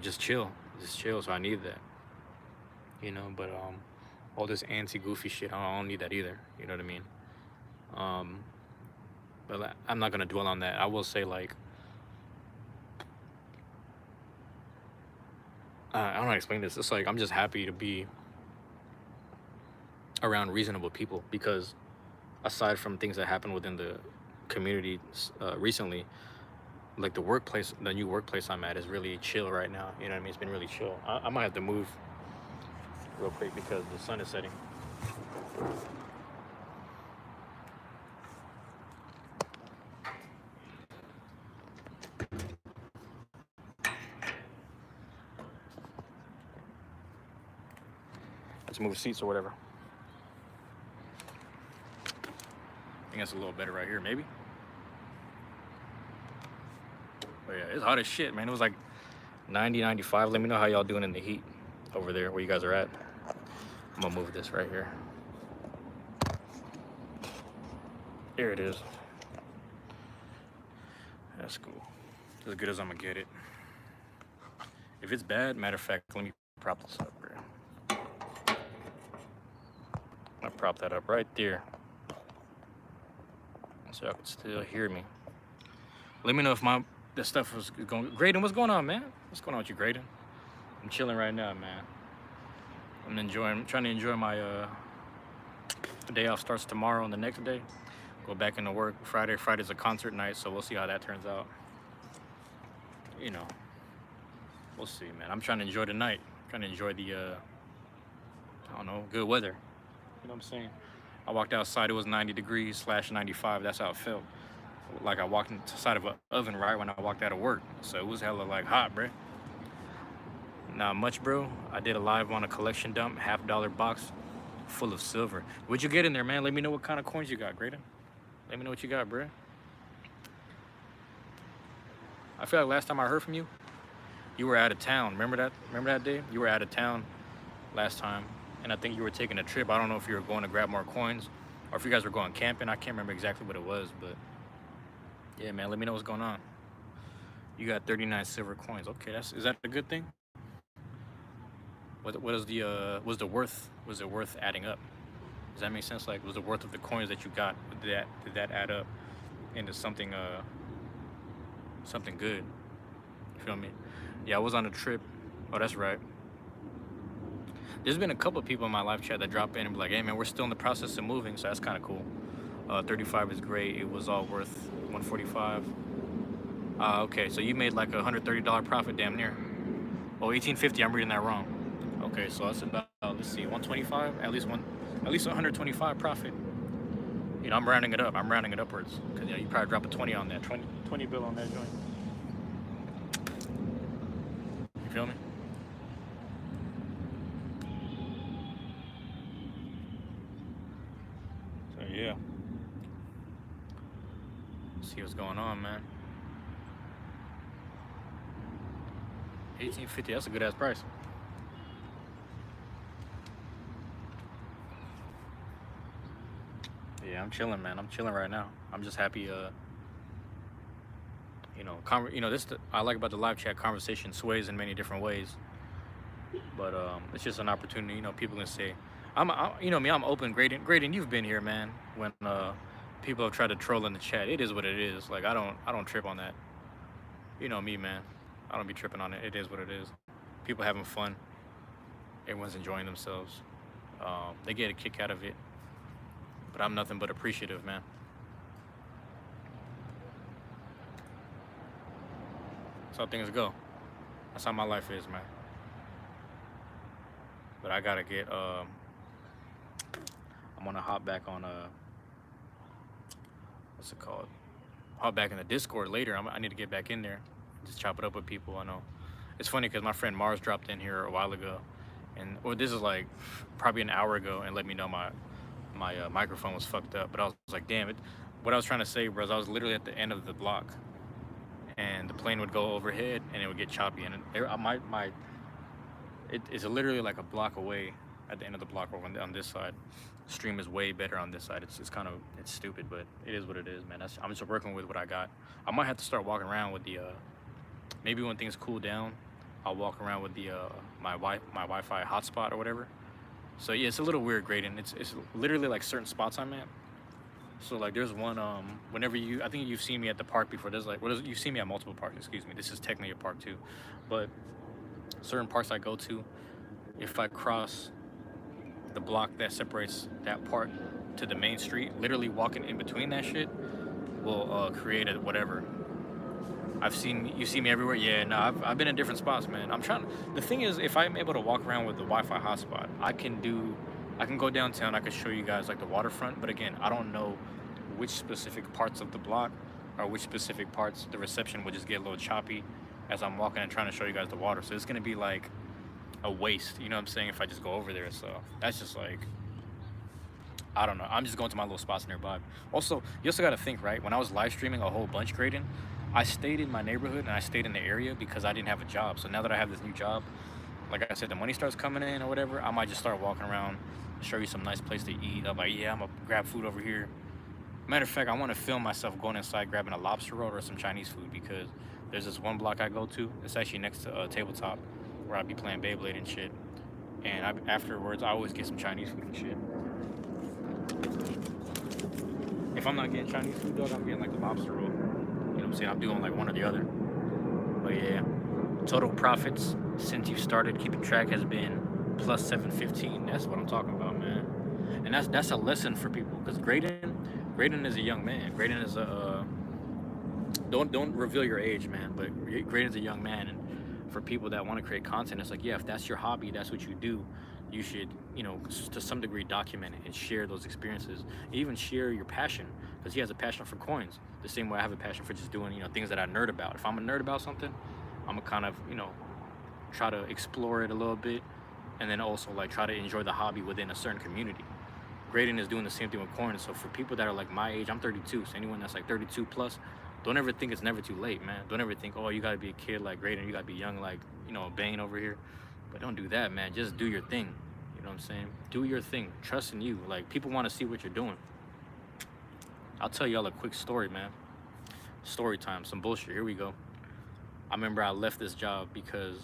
just chill. So I need that, But all this anti-goofy shit, I don't need that either. You know what I mean? But I'm not gonna dwell on that. I will say, like, I don't know how to explain this. It's like I'm just happy to be around reasonable people, because aside from things that happen within the community recently, like the new workplace I'm at is really chill right now. You know what I mean? It's been really chill. I might have to move real quick because the sun is setting. Let's move seats or whatever. I think that's a little better right here, maybe. But yeah, it's hot as shit, man. It was like 90, 95. Let me know how y'all doing in the heat over there, where you guys are at. I'm gonna move this right here. There it is. That's cool. As good as I'm gonna get it. If it's bad, matter of fact, let me prop this up, bro. I prop that up right there, so y'all can still hear me. Let me know if the stuff was going. Graydon, what's going on, man? What's going on with you, Graydon? I'm chilling right now, man. I'm trying to enjoy my day off. Starts tomorrow and the next day. Go back into work Friday. Friday's a concert night, so we'll see how that turns out. We'll see, man. I'm trying to enjoy the night. I'm trying to enjoy the, good weather. You know what I'm saying? I walked outside, it was 90 degrees / 95. That's how it felt. Like I walked inside of an oven right when I walked out of work. So it was hella like hot, bro. Not much, bro. I did a live on a collection dump, $50 box full of silver. What'd you get in there, man? Let me know what kind of coins you got, Graydon. Let me know what you got, bro. I feel like last time I heard from you, you were out of town. Remember that day? You were out of town last time, and I think you were taking a trip. I don't know if you were going to grab more coins or if you guys were going camping. I can't remember exactly what it was, but yeah, man, let me know what's going on. You got 39 silver coins. Okay, is that a good thing? Was the worth adding up? Does that make sense? Like, was the worth of the coins that you got, did that add up into something good? You feel me? Yeah, I was on a trip. Oh, that's right. There's been a couple of people in my live chat that drop in and be like, hey man, we're still in the process of moving, so that's kind of cool. 35 is great. It was all worth 145. Okay, so you made like $130 profit, damn near. Oh, 1850. I'm reading that wrong. Okay, so that's about, let's see, 125. At least 125 profit. I'm rounding it up. I'm rounding it upwards because you probably drop a 20 on that 20 bill on that joint. You feel me? So yeah. See what's going on, man. 1850. That's a good ass price. Yeah, I'm chilling, man. I'm chilling right now. I'm just happy. I like about the live chat, conversation sways in many different ways. But it's just an opportunity. People can say, I'm open. Graydon, you've been here, man. When people have tried to troll in the chat, it is what it is. Like I don't trip on that. You know me, man. I don't be tripping on it. It is what it is. People having fun. Everyone's enjoying themselves. They get a kick out of it. But I'm nothing but appreciative, man. That's how things go. That's how my life is, man. But I gotta get. I'm gonna hop back on what's it called? Hop back in the Discord later. I need to get back in there, just chop it up with people. I know. It's funny because my friend Mars dropped in here a while ago, and or this is like probably an hour ago, and let me know my microphone was fucked up. But I was like, damn it. What I was trying to say was I was literally at the end of the block, and the plane would go overhead, and it would get choppy, and it's literally like a block away at the end of the block or on this side. Stream is way better on this side. It's kind of it's stupid, but it is what it is, man. I'm just working with what I got. I might have to start walking around with the maybe when things cool down, I'll walk around with the my Wi-Fi hotspot or whatever. So yeah, it's a little weird grading. It's literally like certain spots I'm at. So like there's one whenever I think you've seen me at the park before. There's like you've seen me at multiple parks. Excuse me. This is technically a park too, but certain parks I go to, if I cross the block that separates that part to the main street, literally walking in between that shit will create a whatever. You see me everywhere. Yeah, no, I've been in different spots, man. The thing is, if I'm able to walk around with the Wi-Fi hotspot, I can go downtown. I can show you guys like the waterfront, but again, I don't know which specific parts of the block or which specific parts the reception would just get a little choppy as I'm walking and trying to show you guys the water. So it's gonna be like a waste, you know what I'm saying, if I just go over there. So that's just like, I don't know. I'm just going to my little spots nearby. Also, you also got to think, right? When I was live streaming a whole bunch grading, I stayed in my neighborhood and I stayed in the area because I didn't have a job. So now that I have this new job, like I said, the money starts coming in or whatever, I might just start walking around, show you some nice place to eat. I'm like, yeah, I'm gonna grab food over here. Matter of fact, I want to film myself going inside grabbing a lobster roll or some Chinese food because there's this one block I go to. It's actually next to a tabletop where I'd be playing Beyblade and shit. And afterwards, I always get some Chinese food and shit. If I'm not getting Chinese food, dog, I'm getting like the lobster roll. You know what I'm saying? I'm doing like one or the other. But yeah, total profits since you started keeping track has been plus 715. That's what I'm talking about, man. And that's a lesson for people because Graydon is a young man. Graydon is a don't reveal your age, man. But Graydon's a young man, and for people that want to create content, it's like, yeah, if that's your hobby, that's what you do, you should, you know, to some degree document it and share those experiences, even share your passion, because he has a passion for coins the same way I have a passion for just doing, you know, things that I nerd about. If I'm a nerd about something, I'm gonna kind of, you know, try to explore it a little bit, and then also like try to enjoy the hobby within a certain community. Graydon is doing the same thing with coins. So for people that are like my age, I'm 32, so anyone that's like 32 plus, don't ever think it's never too late, man. Don't ever think, oh, you gotta be a kid like Graydon, you gotta be young like, you know, Bane over here. But don't do that, man. Just do your thing. You know what I'm saying? Do your thing. Trust in you. Like, people want to see what you're doing. I'll tell y'all a quick story, man. Story time, some bullshit. Here we go. I remember I left this job because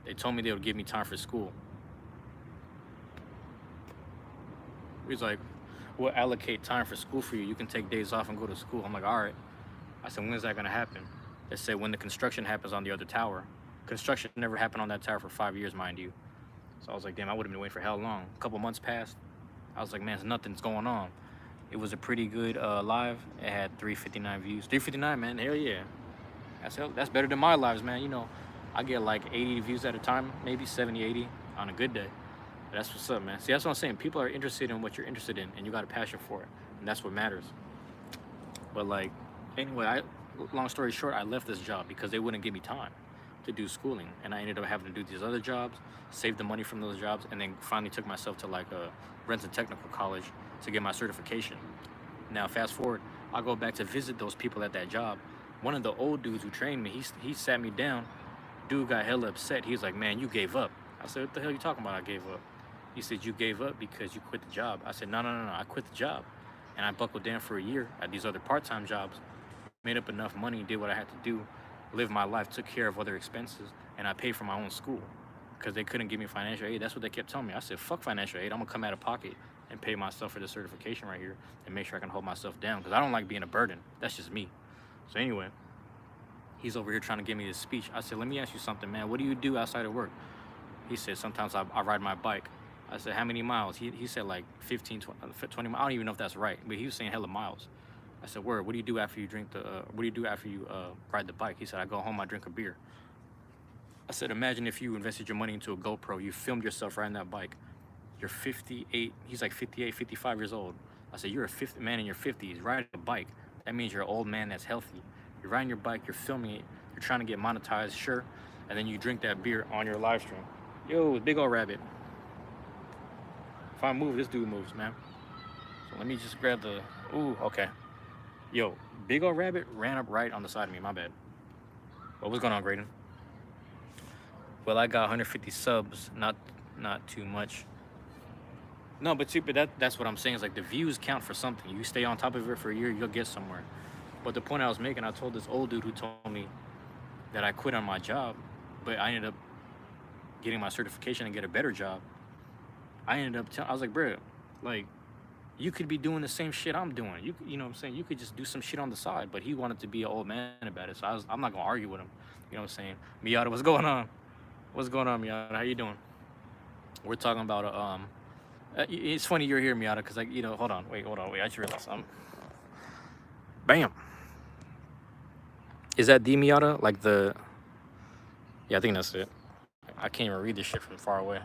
they told me they would give me time for school. He's like, we'll allocate time for school for you. You can take days off and go to school. I'm like, all right. I said, when is that gonna happen? They said, when the construction happens on the other tower. Construction never happened on that tower for 5 years, mind you. So I was like, damn, I would have been waiting for how long? A couple months passed. I was like, man, nothing's going on. It was a pretty good live. It had 359 views. 359, man, hell yeah. That's better than my lives, man. You know, I get like 80 views at a time, maybe 70, 80 on a good day. But that's what's up, man. See, that's what I'm saying. People are interested in what you're interested in, and you got a passion for it, and that's what matters. But like, anyway, long story short, I left this job because they wouldn't give me time to do schooling, and I ended up having to do these other jobs, save the money from those jobs, and then finally took myself to like a Renton Technical College to get my certification. Now, fast forward, I go back to visit those people at that job. One of the old dudes who trained me, he sat me down. Dude got hella upset. He was like, man, you gave up. I said, what the hell are you talking about? I gave up. He said, you gave up because you quit the job. I said, no, I quit the job. And I buckled down for a year at these other part-time jobs, made up enough money, did what I had to do, lived my life, took care of other expenses, and I paid for my own school because they couldn't give me financial aid. That's what they kept telling me. I said, fuck financial aid. I'm gonna come out of pocket and pay myself for the certification right here and make sure I can hold myself down because I don't like being a burden. That's just me. So anyway, he's over here trying to give me this speech. I said, let me ask you something, man. What do you do outside of work? He said, sometimes I ride my bike. I said, how many miles? He said like 15, 20 miles. I don't even know if that's right, but he was saying hella miles. I said, word, what do you do after you drink the, what do you do after you ride the bike? He said, I go home, I drink a beer. I said, imagine if you invested your money into a GoPro, you filmed yourself riding that bike. You're 58, he's like 58, 55 years old. I said, you're a 50 man in your 50s riding a bike. That means you're an old man that's healthy. You're riding your bike, you're filming it, you're trying to get monetized, sure. And then you drink that beer on your live stream. Yo, big old rabbit. If I move, this dude moves, man. So let me just grab the, ooh, okay. Yo, big old rabbit ran up right on the side of me, my bad. What was going on, Graydon? Well, I got 150 subs, not too much. No, but see, but that's what I'm saying is like the views count for something. You stay on top of it for a year, you'll get somewhere. But the point I was making, I told this old dude who told me that I quit on my job, but I ended up getting my certification and get a better job. I ended up, I was like, bro, like, you could be doing the same shit I'm doing. You know what I'm saying? You could just do some shit on the side, but he wanted to be an old man about it. So I'm not gonna argue with him. You know what I'm saying? Miata, what's going on? What's going on, Miata? How you doing? We're talking about it's funny you're here, Miata, because like, you know, hold on, wait, I just realized something. Bam. Is that the Miata? Like the, yeah, I think that's it. I can't even read this shit from far away.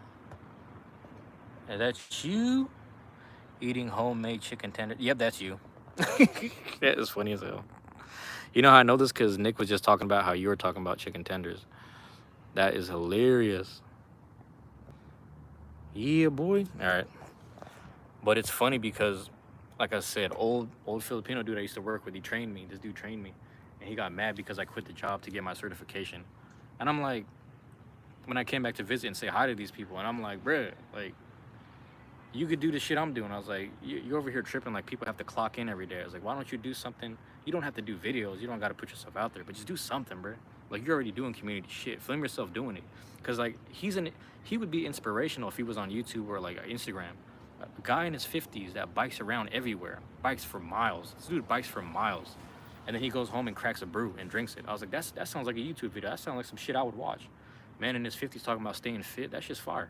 Is that you? Eating homemade chicken tender. Yep, that's you. That is funny as hell. You know how I know this? Because Nick was just talking about how you were talking about chicken tenders. That is hilarious. Yeah, boy. All right. But it's funny because, like I said, old Filipino dude I used to work with, he trained me. This dude trained me. And he got mad because I quit the job to get my certification. And I'm like, when I came back to visit and say hi to these people, and I'm like, bruh, like, you could do the shit I'm doing. I was like, you're over here tripping like people have to clock in every day. I was like, why don't you do something? You don't have to do videos. You don't got to put yourself out there, but just do something, bro. Like, you're already doing community shit. Film yourself doing it. Because, like, he would be inspirational if he was on YouTube or, like, Instagram. A guy in his 50s that bikes around everywhere. Bikes for miles. This dude bikes for miles. And then he goes home and cracks a brew and drinks it. I was like, that sounds like a YouTube video. That sounds like some shit I would watch. Man in his 50s talking about staying fit. That shit's fire.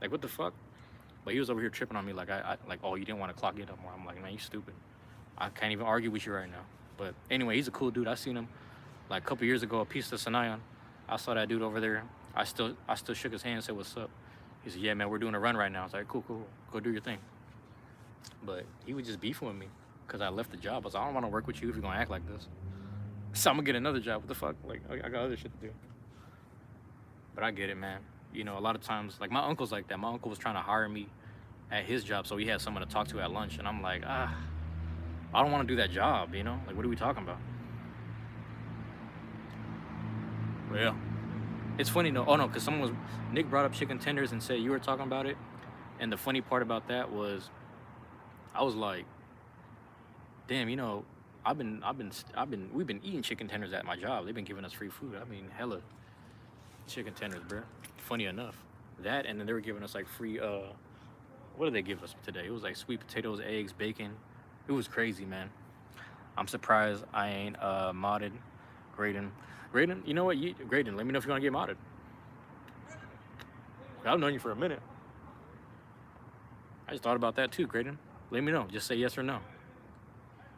Like, what the fuck? But he was over here tripping on me like, like, oh, you didn't want to clock in no more. I'm like, man, you stupid. I can't even argue with you right now. But anyway, he's a cool dude. I seen him like a couple years ago, a piece of Sanayan. I saw that dude over there. I still shook his hand and said, what's up? He said, yeah, man, we're doing a run right now. I was like, cool. Go do your thing. But he was just beefing with me because I left the job. I was like, I don't want to work with you if you're going to act like this. So I'm going to get another job. What the fuck? Like, I got other shit to do. But I get it, man. You know, a lot of times, like, my uncle's like that. My uncle was trying to hire me at his job so he had someone to talk to at lunch. And I'm like, I don't want to do that job, you know? Like, what are we talking about? But yeah. It's funny, though. Oh, no, because Nick brought up chicken tenders and said you were talking about it. And the funny part about that was, I was like, damn, you know, we've been eating chicken tenders at my job. They've been giving us free food. I mean, hella chicken tenders, bro. Funny enough. That, and then they were giving us like free, what did they give us today? It was like sweet potatoes, eggs, bacon. It was crazy, man. I'm surprised I ain't modded Graydon. Graydon, you know what? Graydon, let me know if you want to get modded. I've known you for a minute. I just thought about that too, Graydon. Let me know. Just say yes or no.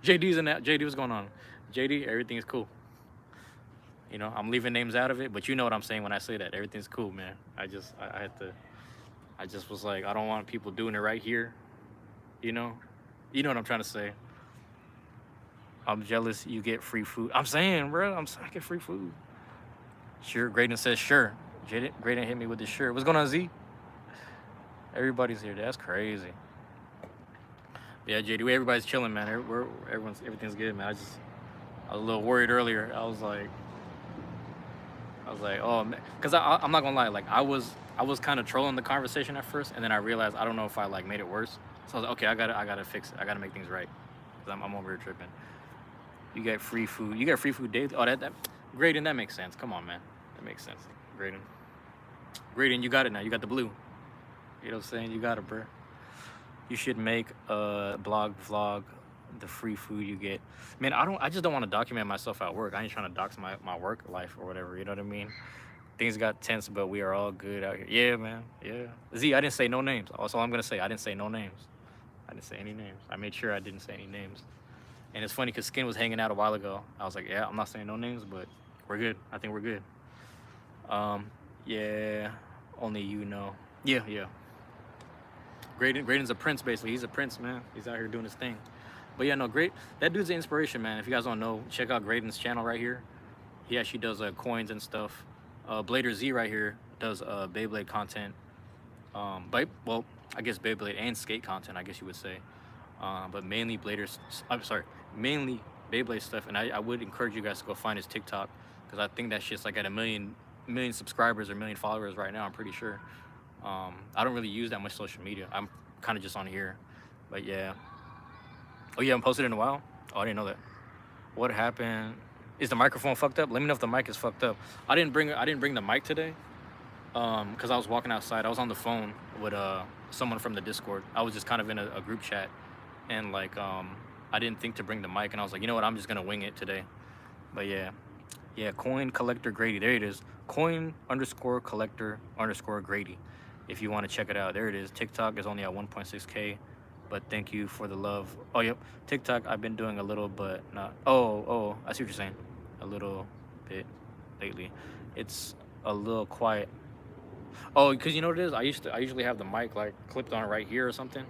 JD's in that. JD, what's going on? JD, everything is cool. You know, I'm leaving names out of it, but you know what I'm saying when I say that. Everything's cool, man. I just was like, I don't want people doing it right here. You know what I'm trying to say. I'm jealous you get free food. I'm saying, bro, I get free food. Sure, Graydon says sure. Graydon hit me with the sure. What's going on, Z? Everybody's here. That's crazy. Yeah, JD, everybody's chilling, man. Everything's good, man. I was a little worried earlier. I was like, oh, man, because I'm not gonna lie, like I was kind of trolling the conversation at first, and then I realized I don't know if I like made it worse. So I was like, okay, I gotta fix it. I gotta make things right. Cause I'm over here tripping. You get free food. You got free food daily. Oh, that Graydon, that makes sense. Come on, man, that makes sense. Graydon, you got it now. You got the blue. You know what I'm saying? You got it, bro. You should make a vlog, the free food you get. Man, I just don't want to document myself at work. I ain't trying to dox my work life or whatever, you know what I mean? Things got tense, but we are all good out here. Yeah, man, yeah. Z, I didn't say no names. That's all I'm gonna say. I didn't say no names. I didn't say any names. I made sure I didn't say any names. And it's funny because Skin was hanging out a while ago. I was like, yeah, I'm not saying no names, but we're good. I think we're good. Um, yeah, only you know. Yeah, yeah. Graydon's a prince, basically. He's a prince, man. He's out here doing his thing. But yeah, no, great. That dude's an inspiration, man. If you guys don't know, check out Graydon's channel right here. He actually does coins and stuff. Blader Z right here does Beyblade content. But well, I guess Beyblade and skate content, I guess you would say. But mainly Bladers. I'm sorry, mainly Beyblade stuff. And I would encourage you guys to go find his TikTok because I think that shit's like at a million subscribers or million followers right now. I'm pretty sure. I don't really use that much social media. I'm kind of just on here. But yeah. Oh, you haven't posted in a while? Oh, I didn't know that. What happened? Is the microphone fucked up? Let me know if the mic is fucked up. I didn't bring the mic today. Because I was walking outside. I was on the phone with someone from the Discord. I was just kind of in a group chat, and like I didn't think to bring the mic, and I was like, you know what, I'm just gonna wing it today. But yeah, coin collector Grady. There it is. Coin _ collector _ Grady. If you want to check it out, there it is. TikTok is only at 1.6K, but thank you for the love. Oh yep, TikTok I've been doing a little, but not. Oh, I see what you're saying. A little bit lately. It's a little quiet. Oh, because you know what it is? I usually have the mic like clipped on right here or something.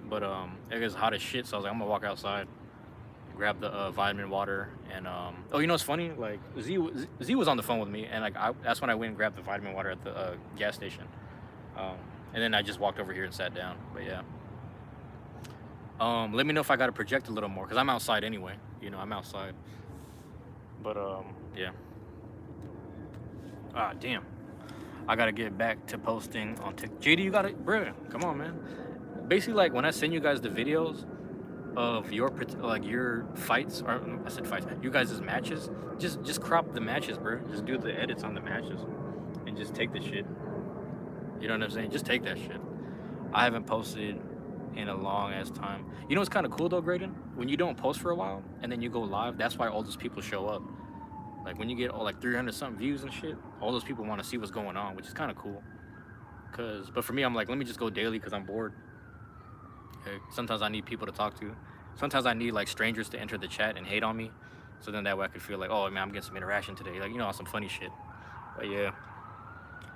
But it gets hot as shit, so I was like, I'm gonna walk outside, grab the vitamin water, and oh, you know what's funny? Like Z was on the phone with me, and like that's when I went and grabbed the vitamin water at the gas station. And then I just walked over here and sat down. But yeah. Let me know if I gotta project a little more, because I'm outside anyway. You know, I'm outside. But yeah. Ah, damn. I gotta get back to posting on TikTok. JD, you gotta, bruh, come on, man. Basically, like when I send you guys the videos of your fights, or I said fights, you guys' matches, just crop the matches, bro. Just do the edits on the matches, and just take the shit. You know what I'm saying? Just take that shit. I haven't posted in a long ass time. You know what's kind of cool though, Graydon? When you don't post for a while and then you go live, that's why all those people show up. Like when you get like 300 something views and shit, all those people want to see what's going on, which is kind of cool. But for me, I'm like, let me just go daily because I'm bored. Okay? Sometimes I need people to talk to. Sometimes I need like strangers to enter the chat and hate on me, so then that way I could feel like, oh man, I'm getting some interaction today, like, you know, some funny shit. But yeah,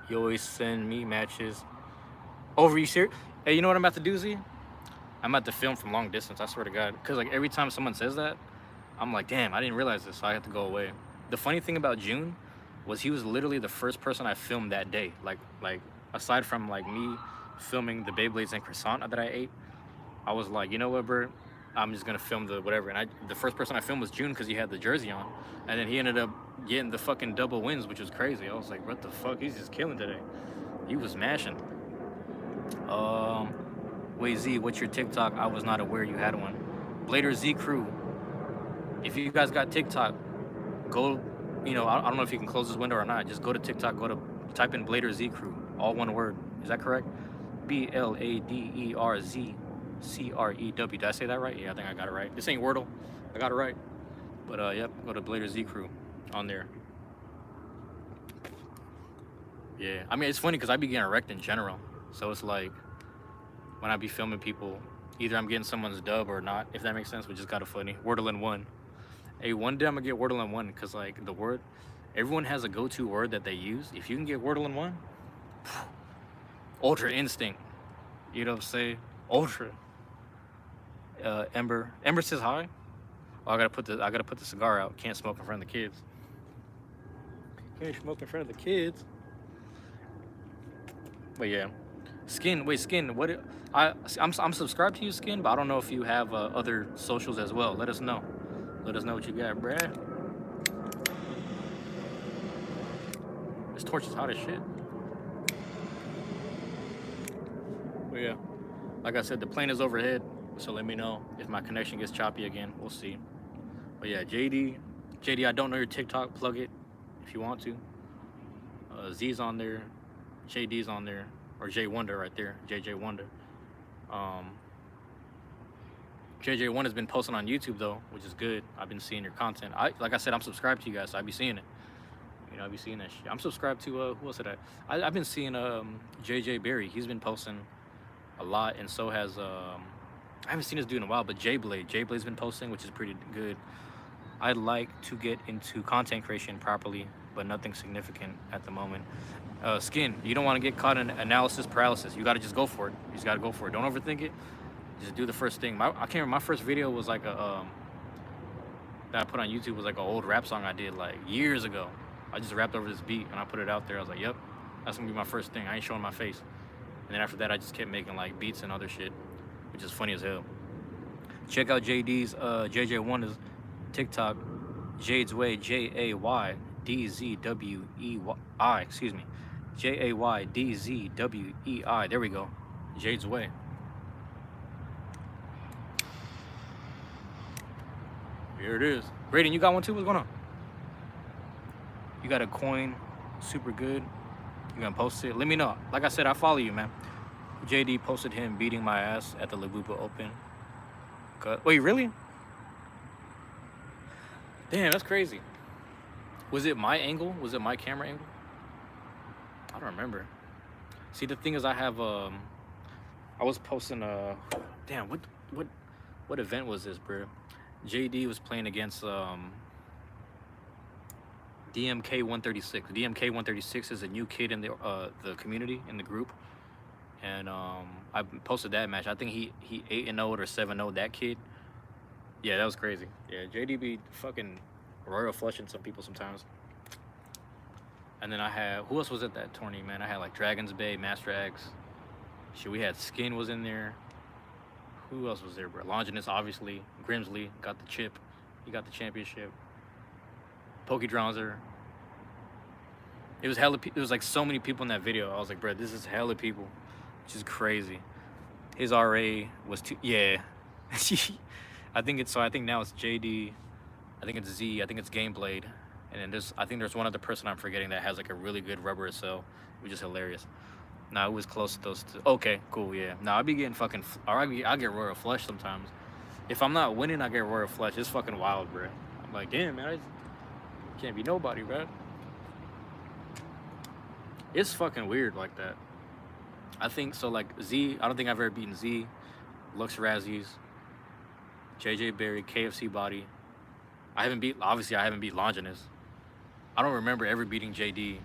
you always send me matches over. You serious? Hey, you know what I'm about to do, Z? I'm about to film from long distance, I swear to God. Because like every time someone says that, I'm like, damn, I didn't realize this, so I have to go away. The funny thing about June was he was literally the first person I filmed that day. Like aside from like me filming the Beyblades and croissant that I ate, I was like, you know what, bro? I'm just gonna film the whatever. And the first person I filmed was June because he had the jersey on, and then he ended up getting the fucking double wins, which was crazy. I was like, what the fuck? He's just killing today. He was smashing. Wait, Z, what's your TikTok? I was not aware you had one. Blader Z Crew. If you guys got TikTok, go. You know, I don't know if you can close this window or not. Just go to TikTok. Type in Blader Z Crew, all one word. Is that correct? BLADERZ. CREW. Did I say that right? Yeah, I think I got it right. This ain't Wordle. I got it right. But yep, go to Blader Z Crew on there. Yeah, I mean, it's funny because I be getting wrecked in general. So it's like when I be filming people, either I'm getting someone's dub or not, if that makes sense, which is kind of funny. Wordle in one. Hey, one day I'm gonna get Wordle in one because like the word, everyone has a go-to word that they use. If you can get Wordle in one, Ultra Instinct. You know what I'm saying? Ultra. Ember says hi. Oh, I gotta put the cigar out. Can't smoke in front of the kids. Can't smoke in front of the kids. But yeah, Skin. Wait, Skin. I'm subscribed to you, Skin, but I don't know if you have other socials as well. Let us know. Let us know what you got, bruh. This torch is hot as shit. But yeah, like I said, the plane is overhead. So let me know if my connection gets choppy again. We'll see. But yeah, JD, I don't know your TikTok. Plug it if you want to. Z's on there. JD's on there. Or J Wonder right there. JJ Wonder. JJ1 has been posting on YouTube though, which is good. I've been seeing your content. Like I said, I'm subscribed to you guys, so I be seeing it. You know, I be seeing that shit. I'm subscribed to who else did I've been seeing JJ Berry. He's been posting a lot, and so has I haven't seen this dude in a while, but J Blade's been posting, which is pretty good. I'd like to get into content creation properly, but nothing significant at the moment. Skin, you don't want to get caught in analysis paralysis. You got to just go for it. You just got to go for it. Don't overthink it. Just do the first thing. I can't remember. My first video was like a that I put on YouTube was like an old rap song I did like years ago. I just rapped over this beat and I put it out there. I was like, yep, that's gonna be my first thing. I ain't showing my face. And then after that, I just kept making like beats and other shit, which is funny as hell. Check out JD's JJ1's TikTok, Jade's Way, JAYDZWEI. Excuse me, JAYDZWEI. There we go, Jade's Way. Here it is. Graydon, you got one too? What's going on? You got a coin, super good. You gonna post it? Let me know. Like I said, I follow you, man. JD posted him beating my ass at the Labuba Open. Wait, really? Damn, that's crazy. Was it my angle? Was it my camera angle? I don't remember. See, the thing is, I have I was posting damn, what event was this, bro? JD was playing against DMK 136. DMK 136 is a new kid in the community, in the group, and I posted that match. I think he 8-0'd or 7-0'd that kid. Yeah, that was crazy. Yeah, JD be fucking royal flushing some people sometimes. And then I had, who else was at that tourney, man? I had like Dragon's Bay, Master X. Shit, we had Skin was in there. Who else was there, bro? Longinus, obviously. Grimsley got the chip. He got the championship. Pokedronzer. It was hella. It was like so many people in that video. I was like, bro, this is hella people, which is crazy. His RA was too. Yeah. I think it's so. I think now it's JD. I think it's Z. I think it's Gameblade. And then there's. I think there's one other person I'm forgetting that has like a really good rubber cell, which is hilarious. Nah, it was close to those two. Okay, cool, yeah. Nah, I be getting fucking. Or I get royal flush sometimes. If I'm not winning, I get royal flush. It's fucking wild, bro. I'm like, damn, man. I can't be nobody, bro. It's fucking weird like that. I think so. Like Z, I don't think I've ever beaten Z. Lux Razzies, JJ Berry, KFC Body. I haven't beat Longinus. I don't remember ever beating JD.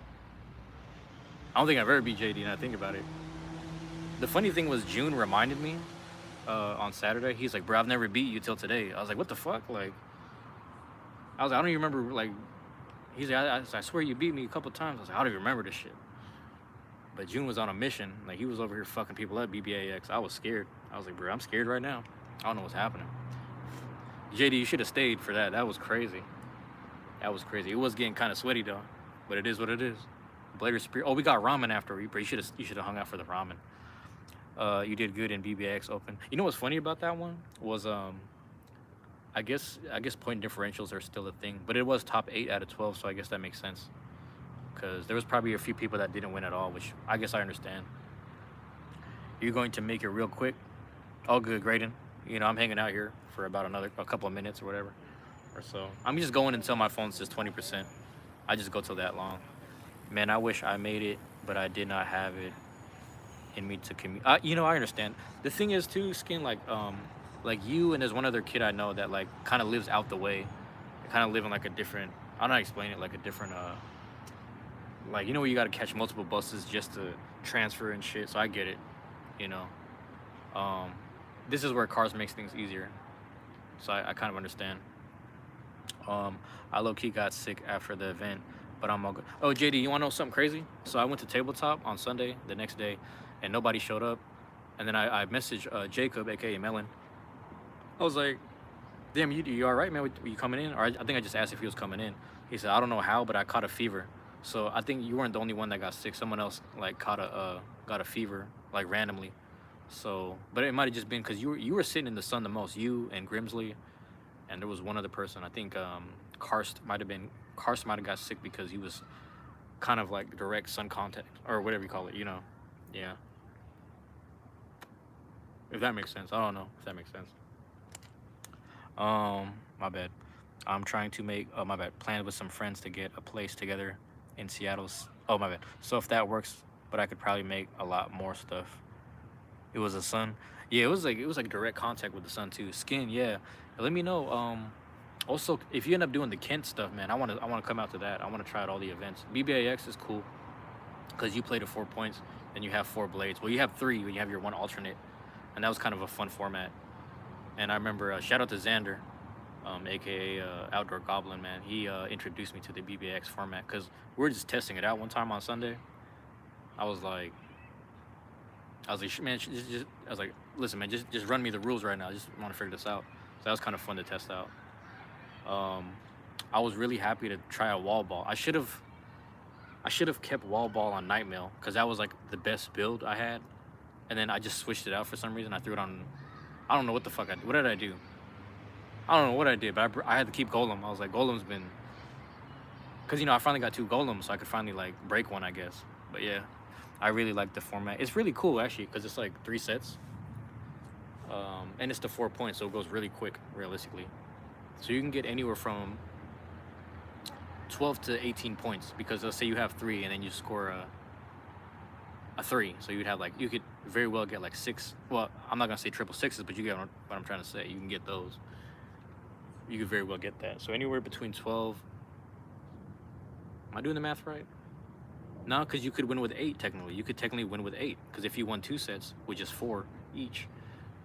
I don't think I've ever beat JD, and I think about it. The funny thing was June reminded me on Saturday. He's like, bro, I've never beat you till today. I was like, what the fuck? Like, I was like, I don't even remember, like, he's like, I swear you beat me a couple times. I was like, I don't even remember this shit. But June was on a mission. Like, he was over here fucking people up, BBAX. I was scared. I was like, bro, I'm scared right now. I don't know what's happening. JD, you should have stayed for that. That was crazy. That was crazy. It was getting kind of sweaty, though. But it is what it is. Blader Spear. Oh, we got ramen after. Bro, you should have hung out for the ramen. You did good in BBX Open. You know what's funny about that one was I guess point differentials are still a thing, but it was top 8 out of 12, so I guess that makes sense. Because there was probably a few people that didn't win at all, which I guess I understand. You're going to make it real quick. All good, Graydon. You know, I'm hanging out here for about a couple of minutes or whatever, or so. I'm just going until my phone says 20%. I just go till that long. Man, I wish I made it, but I did not have it in me to commute. You know, I understand. The thing is, too, Skin, like you and there's one other kid I know that, like, kind of lives out the way. They kind of live in, like, a different, I don't know how to explain it, like, a different, like, you know, where you got to catch multiple buses just to transfer and shit, so I get it, you know. This is where cars makes things easier, so I kind of understand. I low-key got sick after the event, but I'm all good. Oh, JD, you want to know something crazy? So I went to Tabletop on Sunday, the next day, and nobody showed up. And then I messaged Jacob, a.k.a. Melon. I was like, damn, you all right, man? Were you coming in? Or I think I just asked if he was coming in. He said, I don't know how, but I caught a fever. So I think you weren't the only one that got sick. Someone else, like, got a fever, like, randomly. So, but it might have just been because you were sitting in the sun the most. You and Grimsley, and there was one other person. I think Karst might have got sick because he was kind of like direct sun contact or whatever you call it, you know. Yeah. If that makes sense. I don't know if that makes sense. My bad. I'm trying to make my bad. Planned with some friends to get a place together in Seattle. Oh, my bad. So if that works, but I could probably make a lot more stuff. It was a sun. Yeah, it was like direct contact with the sun too. Skin, yeah. Let me know. Also, if you end up doing the Kent stuff, man, I wanna come out to that. I wanna try out all the events. BBAX is cool because you play to 4 points, and you have 4 blades. Well, you have three, but you have your one alternate, and that was kind of a fun format. And I remember shout out to Xander, aka Outdoor Goblin, man. He introduced me to the BBAX format because we were just testing it out one time on Sunday. I was like, man, I was like, listen, man, just run me the rules right now. I just want to figure this out. So that was kind of fun to test out. Um, I was really happy to try a wall ball. I should have kept wall ball on night mail because that was like the best build I had, and then I just switched it out for some reason. I threw it on. I don't know what the fuck I did. What did I do? I don't know what I did, but I had to keep golem. I was like, golem's been, because I finally got two golems, so I could finally like break one, I guess. But yeah, I really like the format. It's really cool actually because it's like 3 sets, and it's the 4 points, so it goes really quick realistically. So you can get anywhere from 12 to 18 points because let's say you have three and then you score a three, so you'd have like, you could very well get like six. Well, I'm not gonna say triple sixes, but you get what I'm trying to say. You can get those. You could very well get that. So anywhere between 12. Am I doing the math right? No, because you could win with 8 technically. You could technically win with 8 because if you won 2 sets, which is 4 each,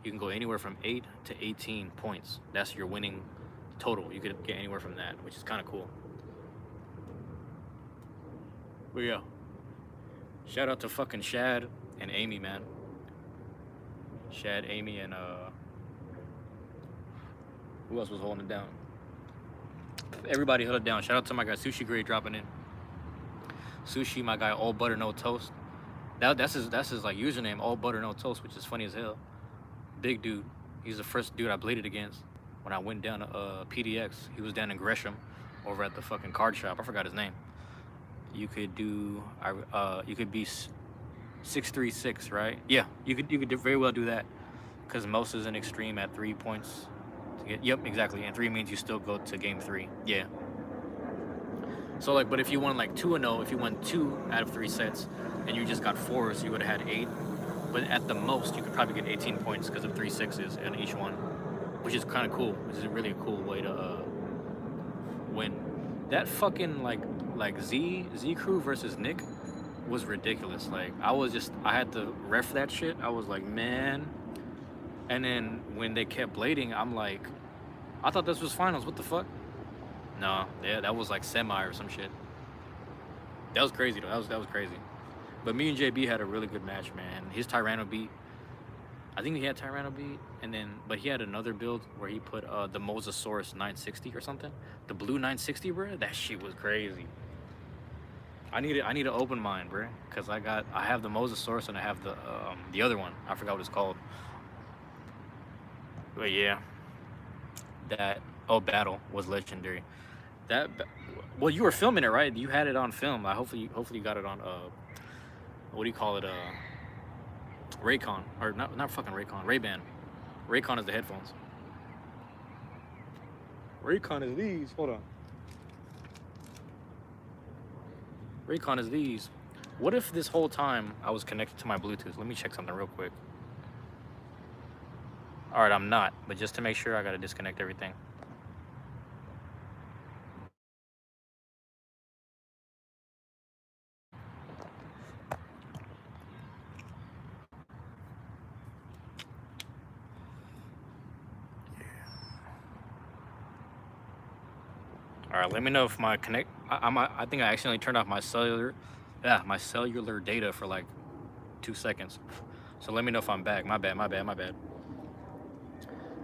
you can go anywhere from 8 to 18 points. That's your winning total. You could get anywhere from that, which is kind of cool. But yeah, shout out to fucking Shad and Amy, man. Shad, Amy, and who else was holding it down? Everybody held it down. Shout out to my guy Sushi Gray dropping in. Sushi, my guy, all butter no toast. That's his like username, all butter no toast, which is funny as hell. Big dude. He's the first dude I bladed against when I went down to PDX. He was down in Gresham, over at the fucking card shop. I forgot his name. You could do you could be 636, right? Yeah, you could very well do that because most is an extreme at 3 points. Yep, exactly. And 3 means you still go to game 3. Yeah. So like, but if you won like 2-0, if you won 2 out of 3 sets, and you just got 4s, you would have had 8. But at the most, you could probably get 18 points because of 3 6s in each one, which is kind of cool. Which is really a cool way to win. That fucking like Z Crew versus Nick was ridiculous. Like I had to ref that shit. I was like, man. And then when they kept blading, I'm like, I thought this was finals. What the fuck? No, yeah, that was like semi or some shit. That was crazy though. That was crazy. But me and JB had a really good match, man. His Tyranno beat. I think he had Tyranno beat, but he had another build where he put the Mosasaurus 960 or something. The blue 960, bro. That shit was crazy. I need an open mind, bro, because I have the Mosasaurus and I have the other one. I forgot what it's called. But yeah, that battle was legendary. Well, you were filming it, right? You had it on film. Hopefully you got it on what do you call it? Raycon, or not fucking Raycon. Ray-Ban. Raycon is the headphones. Raycon is these. Hold on. Raycon is these. What if this whole time I was connected to my Bluetooth? Let me check something real quick. All right, I'm not, but just to make sure, I gotta disconnect everything. All right, let me know if my connect. I think I accidentally turned off my cellular data for like 2 seconds. So let me know if I'm back. My bad.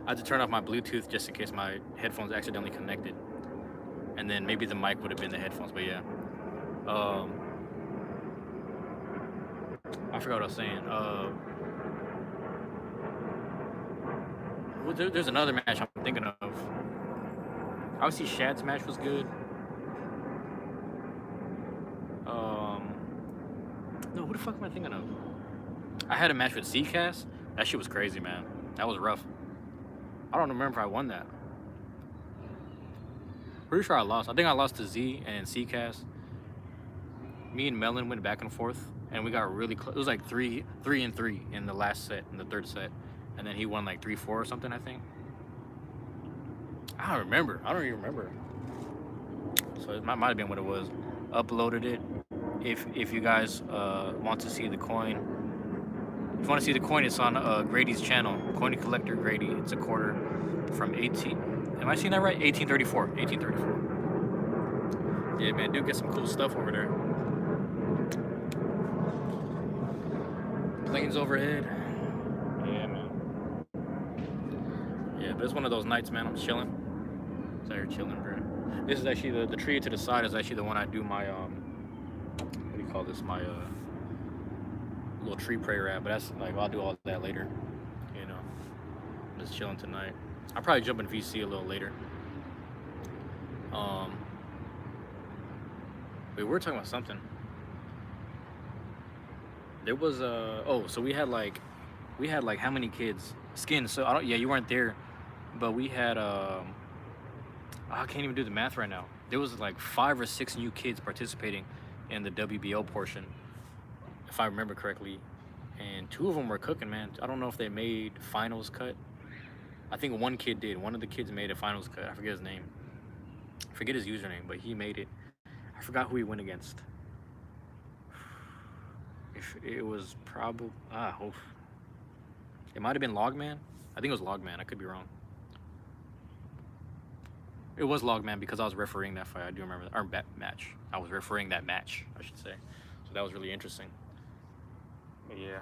I had to turn off my Bluetooth just in case my headphones accidentally connected, and then maybe the mic would have been the headphones. But yeah, I forgot what I was saying. There's another match I'm thinking of. Obviously, Shad's match was good. No, what the fuck am I thinking of? I had a match with Zcast. That shit was crazy, man. That was rough. I don't remember if I won that. Pretty sure I lost. I think I lost to Z and Zcast. Me and Melon went back and forth, and we got really close. It was like 3-3 in the last set, in the third set, and then he won like 3-4 or something, I think. I don't remember. I don't even remember. So it might have been what it was. Uploaded it. If you guys want to see the coin, if you want to see the coin, it's on Grady's channel, Coin Collector Grady. It's a quarter from 18. Am I seeing that right? 1834. 1834. Yeah, man, dude, get some cool stuff over there. Planes overhead. Yeah, man. Yeah, but it's one of those nights, man. I'm chilling. It's out here chilling, bro. This is actually the tree to the side is actually the one I do my what do you call this? My little tree prayer at. But that's like I'll do all that later. You know, I'm just chilling tonight. I'll probably jump in VC a little later. We were talking about something. There was so we had like how many kids? Skin. So I don't. Yeah, you weren't there, but we had I can't even do the math right now. There was like 5 or 6 new kids participating in the WBO portion, if I remember correctly, and 2 of them were cooking, man. I don't know if they made finals cut. I think one kid did. One of the kids made a finals cut. I forget his name. I forget his username, but he made it. I forgot who he went against. If it was probably it might have been Logman. I think it was Logman. I could be wrong. It was Logman because I was refereeing that fight. I do remember that. Or match. I was refereeing that match, I should say. So that was really interesting. But yeah.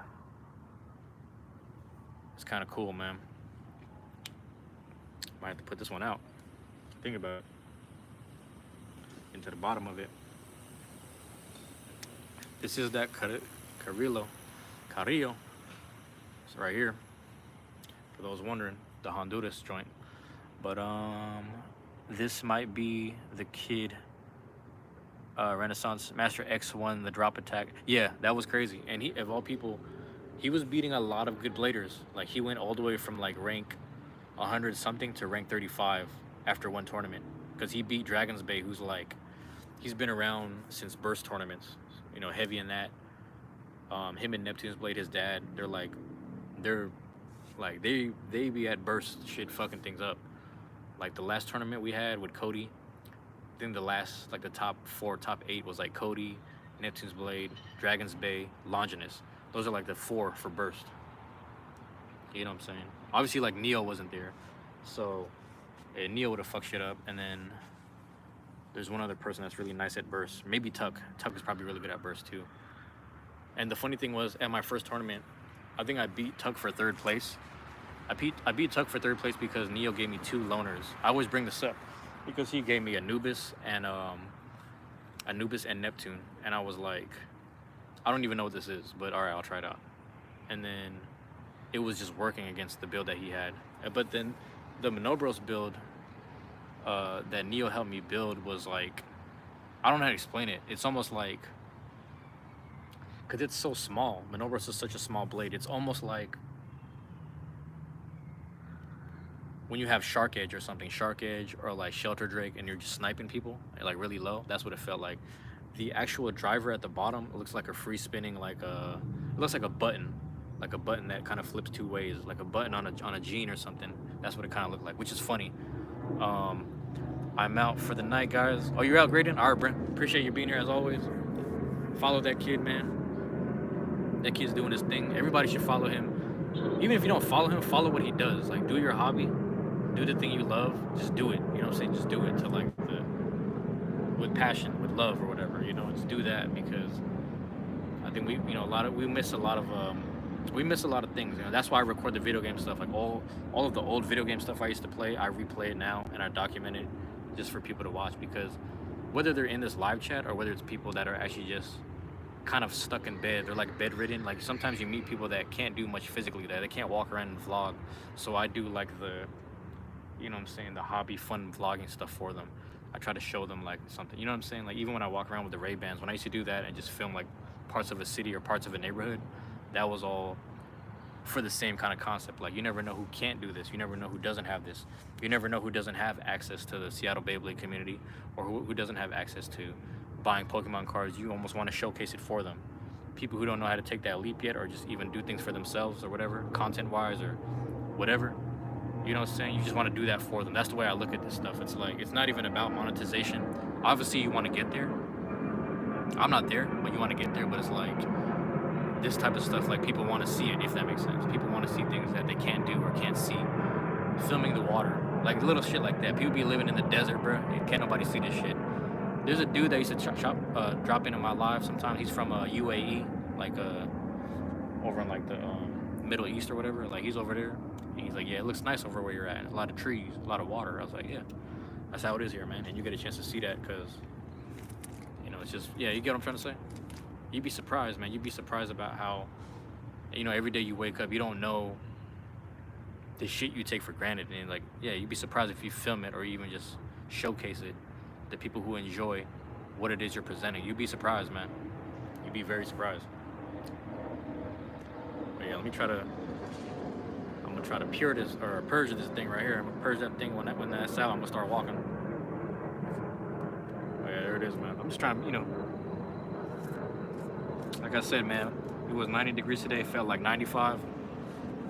It's kind of cool, man. Might have to put this one out. Think about it. Into the bottom of it. This is that Carrillo. It's right here. For those wondering, the Honduras joint. But this might be the kid Renaissance Master X won the drop attack. Yeah, that was crazy. And he, of all people, he was beating a lot of good bladers. Like he went all the way from like rank 100 something to rank 35 after one tournament. Because he beat Dragon's Bay, who's like, he's been around since burst tournaments. You know, heavy in that. Him and Neptune's Blade, his dad, they be at burst shit fucking things up. Like the last tournament we had with Cody, I think the last, like the top 4, top 8 was like Cody, Neptune's Blade, Dragon's Bay, Longinus. Those are like the 4 for burst. You know what I'm saying? Obviously, like Neo wasn't there, so Neo would have fucked shit up. And then there's one other person that's really nice at burst. Maybe Tuck. Tuck is probably really good at burst too. And the funny thing was, at my first tournament, I think I beat Tuck for 3rd place. I beat Tuck for 3rd place because Neo gave me 2 loners. I always bring this up because he gave me Anubis and Neptune, and I was like, I don't even know what this is, but all right, I'll try it out. And then it was just working against the build that he had. But then the Monobros build that Neo helped me build was like, I don't know how to explain it. It's almost like, because it's so small. Monobros is such a small blade. It's almost like when you have Shark Edge or something, Shark Edge or like Shelter Drake, and you're just sniping people like really low. That's what it felt like. The actual driver at the bottom, it looks like a free spinning, it looks like a button that kind of flips 2 ways, like a button on a gene or something. That's what it kind of looked like, which is funny. I'm out for the night, guys. Oh, you're out, Graydon? All right, Brent. Appreciate you being here as always. Follow that kid, man. That kid's doing his thing. Everybody should follow him. Even if you don't follow him, follow what he does. Like, do your hobby. Do the thing you love. Just do it. You know what I'm saying? Just do it to like with passion, with love or whatever. You know, just do that, because I think we miss a lot of things. You know, that's why I record the video game stuff. Like all of the old video game stuff I used to play, I replay it now and I document it just for people to watch, because whether they're in this live chat or whether it's people that are actually just kind of stuck in bed, they're like bedridden. Like sometimes you meet people that can't do much physically, that they can't walk around and vlog. So I do like the, you know what I'm saying, the hobby fun vlogging stuff for them. I try to show them like something, you know what I'm saying? Like even when I walk around with the Ray-Bans, when I used to do that and just film like parts of a city or parts of a neighborhood, that was all for the same kind of concept. Like you never know who can't do this. You never know who doesn't have this. You never know who doesn't have access to the Seattle Beyblade community, or who doesn't have access to buying Pokemon cards. You almost want to showcase it for them, people who don't know how to take that leap yet, or just even do things for themselves or whatever, content-wise or whatever. You know what I'm saying? You just want to do that for them. That's the way I look at this stuff. It's like, it's not even about monetization. Obviously, you want to get there. I'm not there, but you want to get there. But it's like this type of stuff, like people want to see it, if that makes sense. People want to see things that they can't do or can't see. Filming the water, like little shit like that. People be living in the desert, bro. Can't nobody see this shit. There's a dude that used to drop into my live sometimes. He's from UAE, like over in like the Middle East or whatever. Like he's over there. And he's like, yeah, it looks nice over where you're at. A lot of trees, a lot of water. I was like, yeah, that's how it is here, man. And you get a chance to see that because, you know, it's just, yeah, you get what I'm trying to say? You'd be surprised, man. You'd be surprised about how, you know, every day you wake up, you don't know the shit you take for granted. And like, yeah, you'd be surprised if you film it or even just showcase it, the people who enjoy what it is you're presenting. You'd be surprised, man. You'd be very surprised. But yeah, I'm gonna try to purge this thing right here. I'm gonna purge that thing when that's out. I'm gonna start walking. Oh yeah, there it is, man. I'm just trying to, you know, like I said, man, it was 90 degrees today. It felt like 95.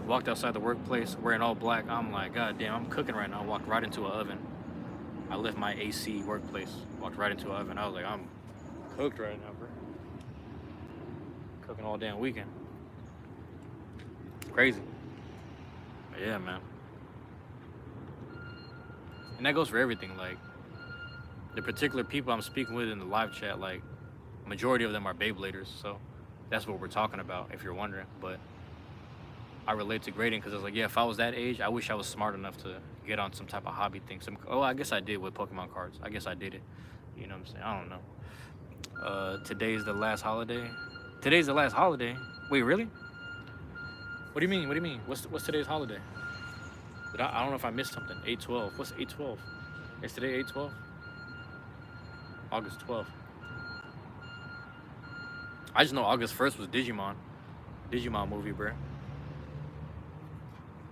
Walked outside the workplace wearing all black. I'm like, God damn, I'm cooking right now. I walked right into an oven. I left my AC workplace, walked right into an oven. I was like, I'm cooked right now, bro. Cooking all damn weekend. It's crazy. But yeah, man. And that goes for everything. Like, the particular people I'm speaking with in the live chat, like, majority of them are Beybladers. So that's what we're talking about, if you're wondering. But I relate to grading because I was like, yeah, if I was that age, I wish I was smart enough to get on some type of hobby thing. I guess I did with Pokemon cards. I guess I did it. You know what I'm saying? I don't know. Today's the last holiday. Today's the last holiday. Wait, really? What do you mean? What do you mean? What's today's holiday? I don't know if I missed something. 8/12. What's 8/12? Is today 8/12? August 12th. I just know August 1st was Digimon. Digimon movie, bro.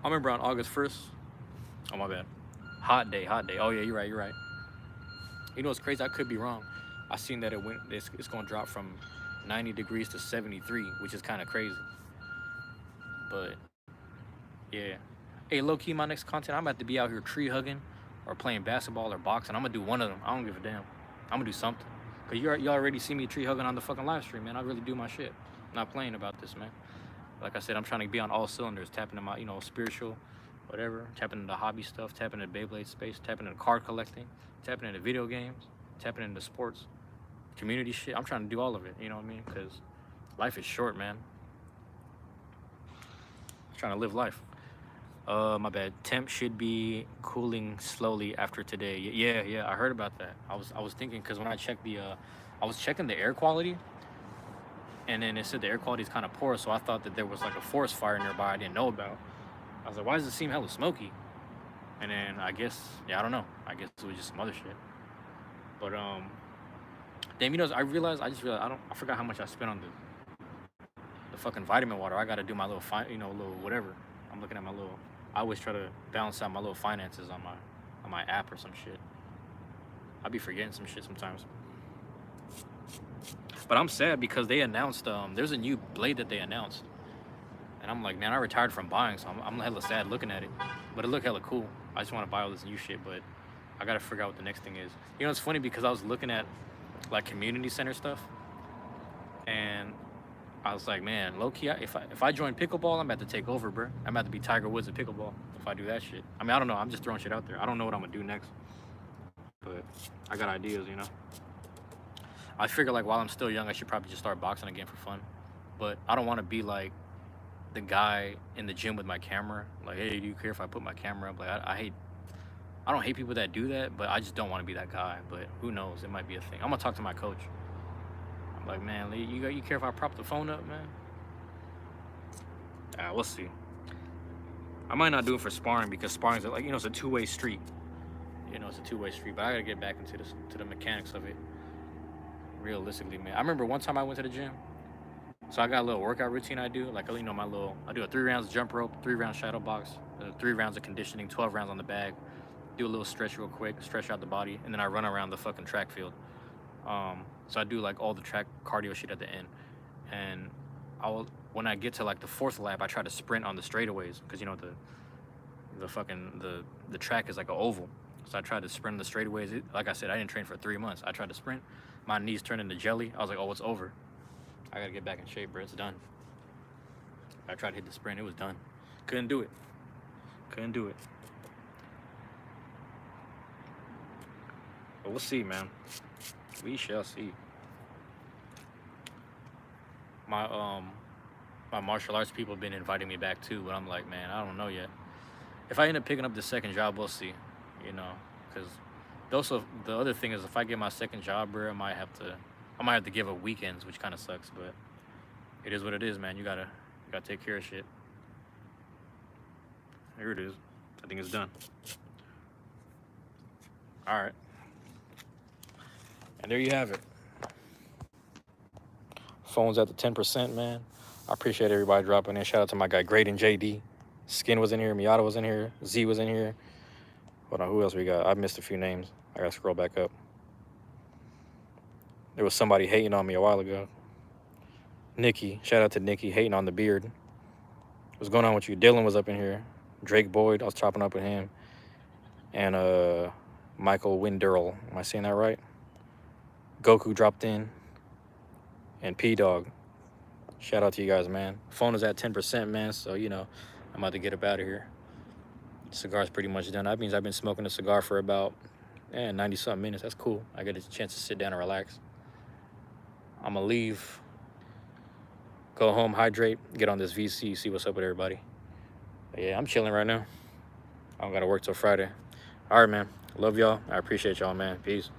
I remember on August 1st. Oh, my bad. Hot day. Oh, yeah, you're right. You know what's crazy? I could be wrong. I seen that it's going to drop from 90 degrees to 73, which is kind of crazy. But, yeah. Hey, low-key, my next content, I'm about to be out here tree hugging or playing basketball or boxing. I'm going to do one of them. I don't give a damn. I'm going to do something. Because you already see me tree hugging on the fucking live stream, man. I really do my shit. I'm not playing about this, man. Like I said, I'm trying to be on all cylinders, tapping into my, you know, spiritual, whatever, tapping into hobby stuff, tapping into Beyblade space, tapping into card collecting, tapping into video games, tapping into sports, community shit. I'm trying to do all of it, you know what I mean? Because life is short, man. I'm trying to live life. My bad. Temp should be cooling slowly after today. Yeah, I heard about that. I was thinking, because when I checked I was checking the air quality, and then it said the air quality is kind of poor, so I thought that there was like a forest fire nearby I didn't know about. I was like, why does it seem hella smoky? And then I guess, yeah, I don't know. I guess it was just some other shit. But damn, you know, I just realized I forgot how much I spent on the fucking vitamin water. I gotta do my little little whatever. I'm looking at my little. I always try to balance out my little finances on my app or some shit. I be forgetting some shit sometimes. But I'm sad because they announced there's a new blade that they announced, and I'm like, man, I retired from buying, so I'm hella sad looking at it. But it looked hella cool. I just want to buy all this new shit, but I gotta figure out what the next thing is. You know, it's funny because I was looking at like community center stuff, and I was like, man, low key, if I join pickleball, I'm about to take over, bro. I'm about to be Tiger Woods at pickleball if I do that shit. I mean, I don't know. I'm just throwing shit out there. I don't know what I'm gonna do next, but I got ideas, you know. I figure like while I'm still young, I should probably just start boxing again for fun. But I don't want to be like the guy in the gym with my camera. Like, hey, do you care if I put my camera up? Like, I don't hate people that do that, but I just don't want to be that guy. But who knows? It might be a thing. I'm gonna talk to my coach. I'm like, man, you care if I prop the phone up, man? We'll see. I might not do it for sparring because sparring's like, you know, it's a two-way street. You know, it's a two-way street. But I gotta get back into the mechanics of it. Realistically, man. I remember one time I went to the gym. So I got a little workout routine I do. Like, you know, I do a 3 rounds jump rope, 3 rounds shadow box, 3 rounds of conditioning, 12 rounds on the bag. Do a little stretch real quick, stretch out the body, and then I run around the fucking track field. So I do like all the track cardio shit at the end. and when I get to like the 4th lap, I try to sprint on the straightaways because you know the track is like an oval. So I tried to sprint on the straightaways. Like I said, I didn't train for 3 months. I tried to sprint, my knees turned into jelly. I was like, oh, it's over. I gotta get back in shape, bro. It's done. I tried to hit the sprint. It was done. Couldn't do it. Couldn't do it. But we'll see, man. We shall see. My martial arts people have been inviting me back too, but I'm like, man, I don't know yet. If I end up picking up the second job, we'll see. You know, because also the other thing is, if I get my second job, bro, I might have to give up weekends, which kind of sucks. But it is what it is, man. You gotta take care of shit. Here it is. I think it's done. All right. And there you have it. Phone's at the 10%, man. I appreciate everybody dropping in. Shout out to my guy Graydon JD. Skin was in here. Miata was in here. Z was in here. Hold on, who else we got? I missed a few names. I gotta scroll back up. There was somebody hating on me a while ago. Nikki. Shout out to Nikki hating on the beard. What's going on with you? Dylan was up in here. Drake Boyd. I was chopping up with him. And Michael Winderl. Am I saying that right? Goku dropped in. And P-Dog. Shout out to you guys, man. Phone is at 10%, man. So, you know, I'm about to get up out of here. Cigar's pretty much done. That means I've been smoking a cigar for about 90-something minutes. That's cool. I get a chance to sit down and relax. I'm going to leave. Go home, hydrate, get on this VC, see what's up with everybody. But yeah, I'm chilling right now. I don't got to work till Friday. All right, man. Love y'all. I appreciate y'all, man. Peace.